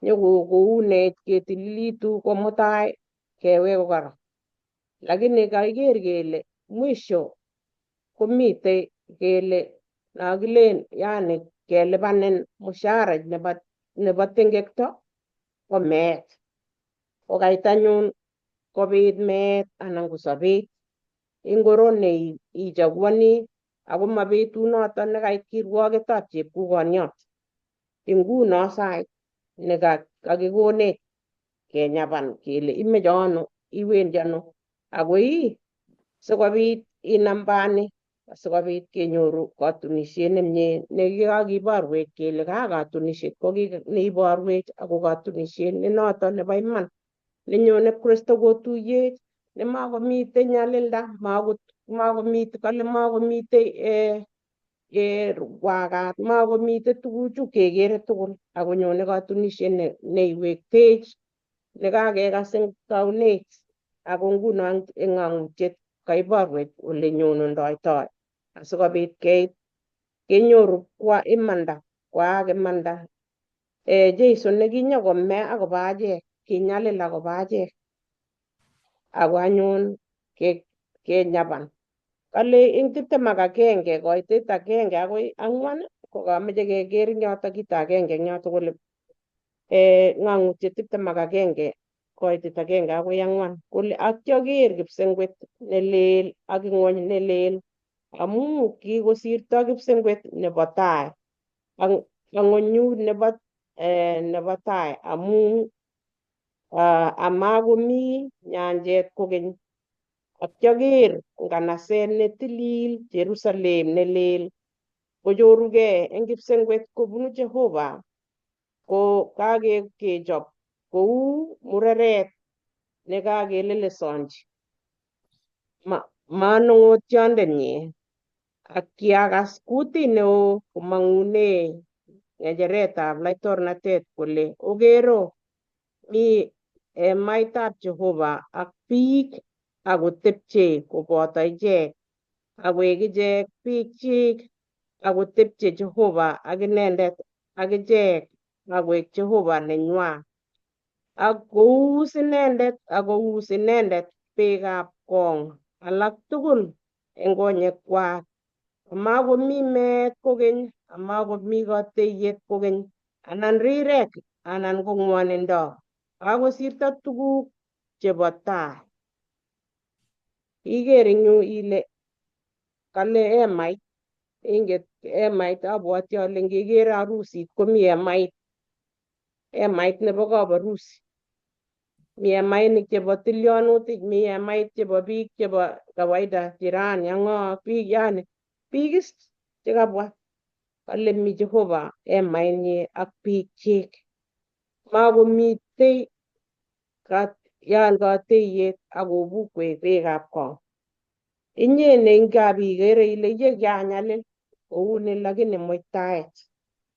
Nyokounech ketililitu ko mutai keweku kora. Lakini kakiker kele mwisho komitei kele nakilen yani kelipanin mshahara nebo tengekto ko meet. Kokait anyun kobit meet anan ko sobet. Ingoro neichaguani ako ma betunoto nekait kirwoketab chepkukoniot. Nguno sait nekakikonech kenyapan kele imeche ano, iwendi ano. Ako sikobit inam bani asikobit kenyoru katunisiet nemie nekikakiborwech kele katunisiet ko kit neiborwech ako katunisiet ne noto nebo iman nenyone Kristo kotuyech nemakomitei nyalilda makomitei rwakat makomitei tuguchu kekere tugul akonyone katunisiet neiwektech nekakekas eng taunet. Ako nguno eng ng'ang'utiet kaiborwech ole nyonundoitoi asikobit kenyoru kwa imanda kwaak imanda. Jeiso nekinyokome akobo achek kinyalil akobo achek ako anyun kenyapan. Kale eng 21 koitet 1 akoi 4 kokameche keker eng yoto kito agenge eng yoto kole ng'ang'utiet 21 koitet 1 akoi 4 kole atyaker kipsengwet nelel ak ng'ony nelel amu kikosirto kipsengwet nebo tai ak ng'onyut nebo tai amu amakomi nyanjet kokeny. Atyaker nganaset netilil Jerusalem nelel kochorugei eng kipsengwet kobunu Jehova ko kakechop kou mureret nekakelelesonji manong'otiondenyi, ak kiakas kutit neo komang'une ng'echeretab laitornatet kole okero mi emaitab Jehova ak biik akotepche koboto ichek, akoek ichek biikchik akotepche Jehova ak inendet akichek akoek Jehova nenywa, akous inendet beekab kong alak tugul eng konyekwak, amakomi meet kokeny, amakomi kateiywet kokeny, anan rirek anan ko ng'wonindo, kakosirto tuguk chebo tai. Iker eng yu ile kale emait, inget emait abwoti ale ngekere arusit komi emait nebo kabarusi. Mi emainik chebo tilyanutik, mi emait chebo biik chebo kawaida, jirani ak ng'o, biik yani biik is chekabwa. Kale mi Jehova emainyi ak biikchik. Makomitei kateiywet akobukwech beekab kong. Inye ne ngap ikere ile iye kianyalil kouni lakini muitaet,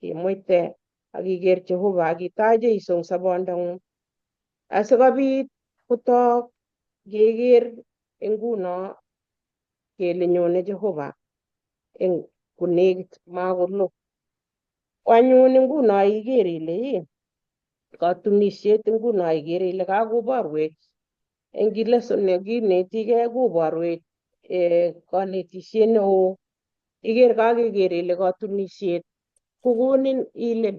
imuite akiker Jehova akitach Jeiso eng sobondong'ung asikobit kotok keker nguno kele nyone Jehova eng konekit makolo. Kwanyun nguno iker ile katunisiet nguno ikere ile kakoborwech eng lesson nekinetigei koborwech kanetisiet neo. Iker kakeker ile katunisiet kokonin ile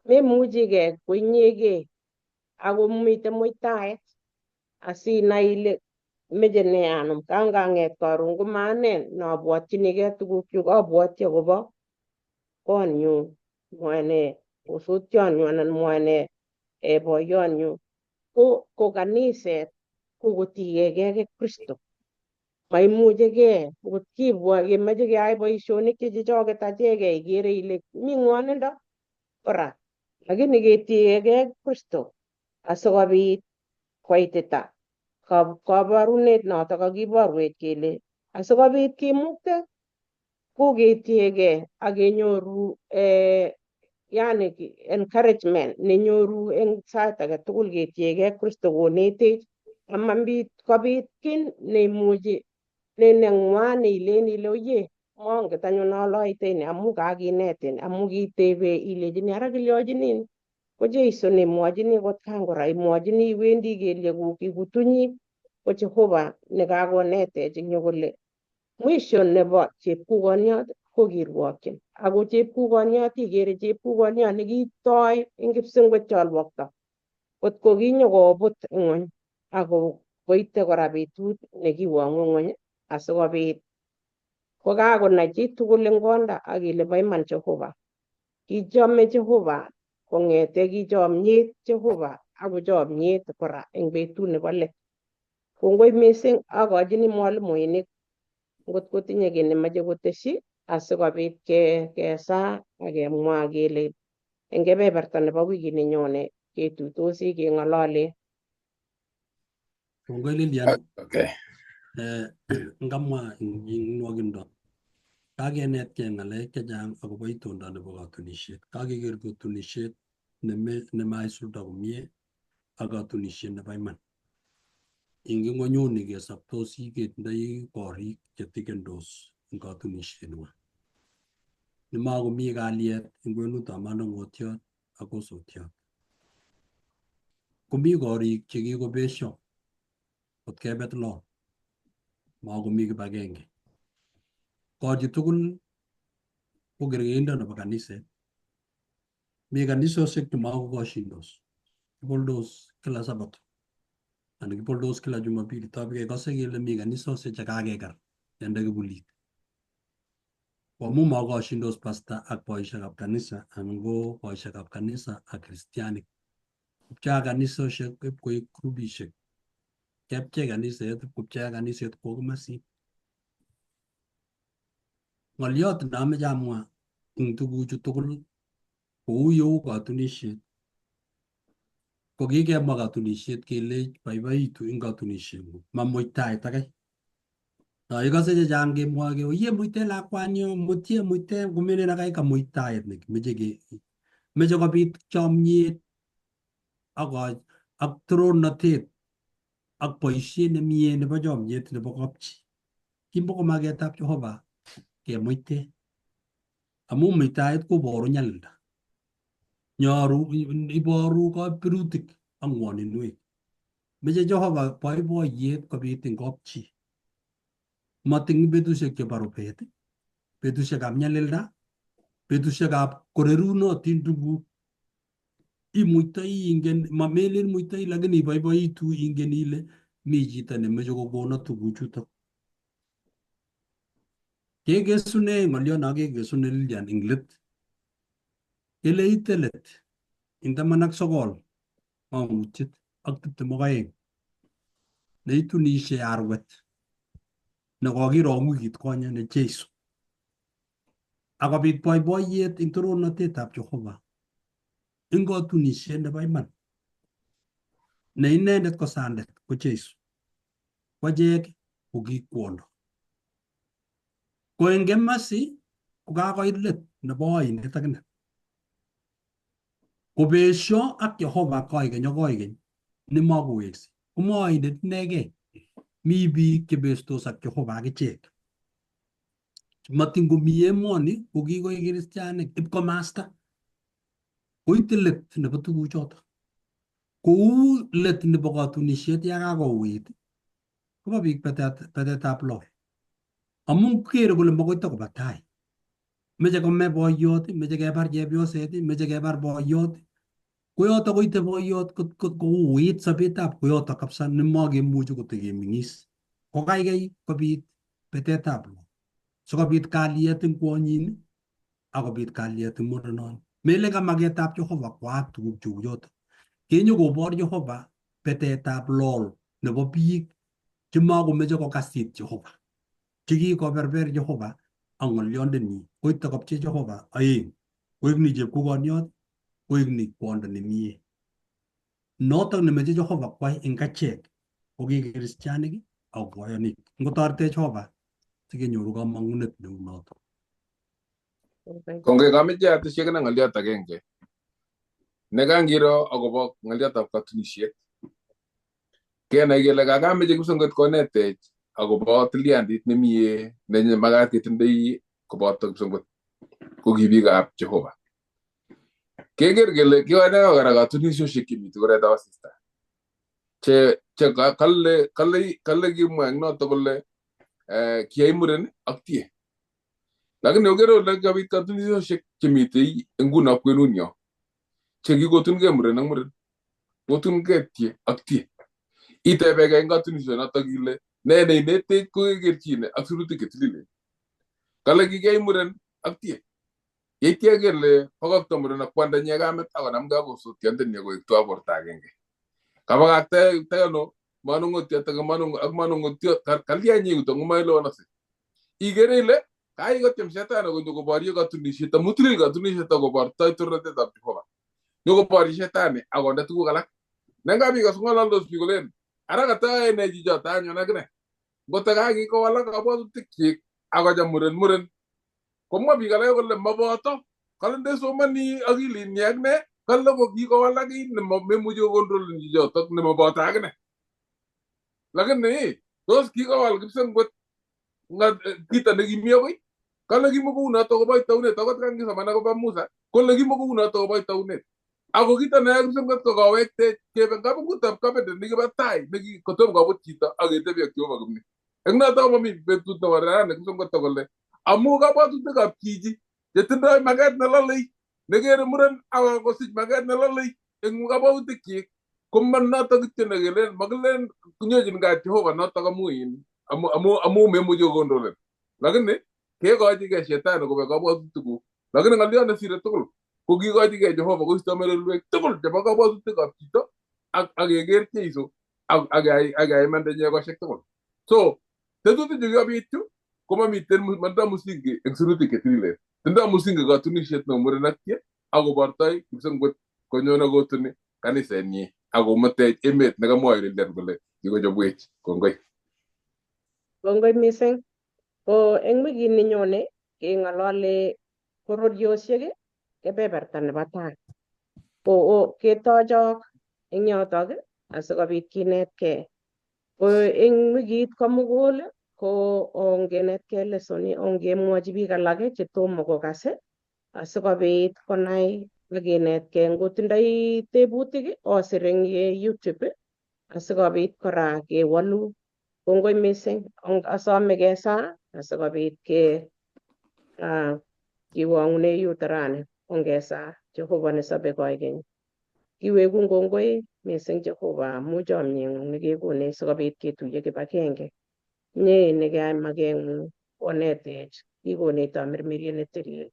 memuchigei ko inyegei akomite muitaet asinai ile meche ne anum. Kangang'et karon ko maane nabwotchinigei tugukchuk, abwoti akobo konyu, mwoe ne osotionyu anan mwoe ne boiyonyu ko kaniset ko kotiegei ak Kristo. Maimuchegei ngot kemoche keyai boisionik che chechoget achegei ikere ile mi ng'wonindo kora, lakini ketiegei ak Kristo asikobit koitita kabarunet noto kakiborwech kele asikobit kimukte ko ketiegei akenyoru yani encouragement nenyoru eng sait age tugul ketiegei ak Kristo konetech kobit kiy neimuchi neng'wan neilen ile oye manget anyun ale aite ni amu kakinetin, amu kitebe ilechini ara kilyochini ni, ko Jeiso nemwochini atkan kora, imwochini iwendi kelyekuk ikutunyi ko Jehova nekakonetech eng yu kole mwisho nebo chepkukoniot ko kirwokyin, ako chepkukoniot ikere chepkukoniot nekitoi eng kipsengwet cholwokto kotko kinyokobut ng'ony ako koite kora betut nekiwong'u ng'ony asikobit kokakonai chitugul eng konda akile bo iman Jehova. Kichome Jehova kong'ete kichomyet Jehova ako chomyet kora eng betut nebo let. Kongoi mising akochini mwalimuinik ngotko tinye kiy nemoche koteshi asikobit kesaa akemwa kele eng kebeberta nebo wikit nenyone ketuitosi keng'olole. Kongoi Lilian, Okay. ngamwa eng nwokindo. Kakenetkei ng'alek chechang akobo itondo nebo katunisiet. Kakeker katunisiet nemaisulda komie ak katunisiet nebo iman. Eng ng'onyuni kesoptosi ketindoi korik chetikendos eng katunisieng'wa. Nemakomi kalyet eng kwenutab manong'otiot ak osotiot. Komi korik chekikobesio kot kebet law, makomi kibagenge. Korichu tugul ko kergeindo nebo kaniset. Mi kanisosiek chemakokoshindos, kipoldos kila sabato anan kipoldos kila Jumapili. Tapkekose kele mi kanisosiek chekakeker kende kipulit. Ko amu makoshindos pastor ak boisiekab kanisa anan ko boisiekab kanisa ak kristianik. Kopchea kanisosiek koib grupisiek. Kepchei kaniset kopchea kaniset kwo komosin. Ng'olyot neamoche amwa eng tuguchu tugul kou yeu katunisiet, ko kikemwa katunisiet kele boiboitu eng katunisieng'ung, ma muitaet age. Ikose chechang kemwoe kele oyie muite lakwanyo, muite komelen akai ka muitaet nekimeche meche kobit chomyet ak torornatet ak boisiet nemie nebo chomyet nebo kapchi. Kimoko maketab Jehova kemuite. Amu muitaet koboru nyalilda. Iboru kabirutik ak ng'woninwek. Meche Jehova boiboiyet kobit eng kapchi. Mating betusiek chebo rubet, betusiekab nyalilda, betusiekab korerunotin tuguk. Imuitoi ingen, mamelen muitoi lakini iboiboitu ingen ile mi chito nemeche kokono tuguchutok. Kekesune ng'olyot kekesune Lilian eng let. Kele ite let eng 19 Mang'utiet ak 22 neitunishe arwet nekokirong wikit konye ne Jeiso. Akobit boiboiyet eng torornatetab Jehova eng katunisiet nebo iman ne inendet ko sandet ko Jeiso, ko achek ko ki kwondo. Ko eng kemasi ko kakoit let nebo oinet akine. Kobesio ak Jehova koikeny nemakoweksei. Komo oindet inegei. Mi biik chebestos ak Jehova akichek. Matin komi emoni ko kikoek kristianik ipkomasta. Koite let nebo tuguchoto. Kou let nebo katunisiet yakakouit, koba biik betetab lol. Amu kere kole makoi takoba tai. Meche kome boiyot, meche kebar chepyoset, meche kebar boiyot. Koyoto koite boiyot kouit sobetab koyoto kabisa nemakemuchi kotekeming'is. Ko kaikai kobit betetab lol. Sikobit kalyet eng kwonyin akobit kalyet eng murenon. Mele ka maketab Jehova kwaak tuguk cheu choto. Kenyokobor Jehova betetab lol nebo biik chemakomeche kokasit Jehova. Chekikoberber Jehova ak ng'olyondenyi. Koite kopchei Jehova aeng. Koek ni chepkukoniot, koek ni kwondo nemie. Notok nemeche Jehova kwai eng achek ko ki kristianik ak boyonik. Ngotoretech Jehova sikenyoru kamang'unet neu notok. Kongoi kameche atesyi kina ng'olyot agenge. Nekangiro akobo ng'olyotab katunisiet. Kenai kele kakameche kipsengwet konetech akobo tilyandit nemie nenye makat ketindoi koboto kipsengwet ko ki biikab Jehova. Keker kele kikonewa kora katunisiosiek chemite koretab asista. Che kale kimwa eng notok kole kiyai muren ak tie. Lakini okere ole kabit katunisiosiek chemitei nguno kwenunyo. Che kikotungei muren ak muren. Kotungei tie ak tie. Itebegei eng katunisionotok ile ne neinetech kokekerchine ak sirutik chetililen. Kale kikiyai muren ak tie. Yeityo kele bokokto muren ak kwandanyi kamet akonamgei ak osotiondenyi koek tuwai borto agenge. Kabakakta ano manung'otiot ak manung'otiot kalyanyi yuto ngomaelewanosi. Ikere ile kaikotyem shetani konyo koborye katunisiet amu tilil katunisiet akobortoi torornatetab Jehova. Nyokoborye shetani akonde tuguk alak. Nengabikas ng'ololdos biik kolen ara katayae ne chichoto anyun akine. Ngoto kakikowalak kabwatutikchik akocham muren. Komwa biik alak kole maboto. Kale ndesomani akilinyi ak ne kale ko kikowalak kiit nememuchi kokontrolen chichoto nemaboto akine. Lakini tos kikowal kipsengwet kito nekimi akoi. Kale kimokounoto kobo taunet akot kangisoman akobo Musa kole kimokounoto kobo taunet. Ako kito neyoe kipsengwet ko kowekte kebe kabukutab kabede nekibo tai nekikotom kabut chito aketebi ak Jehova komie. Eng noto komomi betut nebo rani kipsengwet kole amu kabwatutikab chichi chetindoi maket nelolei nekere muren akosich maket nelolei eng kabwatutikchik komanoto kityo nekelen makilen kunyochin kat Jehova notok amu memuchi kokontrolen. Lakini kekochigei shetani kobek kabwatutikuk. Lakini ng'olyot nesire tugul ko kikochigei Jehova koisto melelwek tugul chebo kabwatutikab chito ak keker Jeiso ak keyai imandanyi ekosiek tugul. So tetutik chu kikobit chu komamiten manda musingi eng sirutik ketililen. Tindoi musingi katunisiet no murenatie akobortoi kipsengwet konyone kotuni kanisenyi akomutech emet nekamwoe Lilian kole kikochobwech. Kongoi. Kongoi mising. Ko eng wikit nenyone keng'olole bororiosiek kebeberta nebo tai. Ko ketochok eng yotok asikobit kinetkei. Ko eng wikit komugul ko ongenetkei lesoni ongemwochi biik alak chetomo kokas asikobit konai akenetkei. Ngotindoi tebutik osir eng YouTube asikobit kora kewolu. Kongoi mising. Asome kesaa asikobit kiwong'une yuto rani ongesaa. Jehova nesobe koikeny. Kiwekun kongoi mising Jehova amu chomyeng'ung nekekonech sikobit ketuiye kibagenge. Inye nekeyai makeng'ung onetech, kikonech tamirmiriet netilil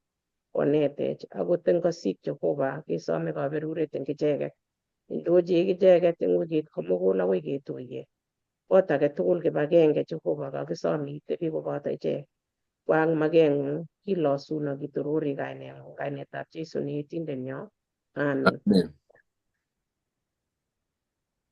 onetech akot eng kosik Jehova kesome kaberuret eng icheket. Indochi icheket eng wikit komugul akoi ketuiye. Kot age tugul kibagenge Jehova kakisom itebi koboto ichek. Kwang makeng'ung kilosun ak kitorori kaineng'ung, kainetab Jesu ne Yetindenyo. Amen. Amen.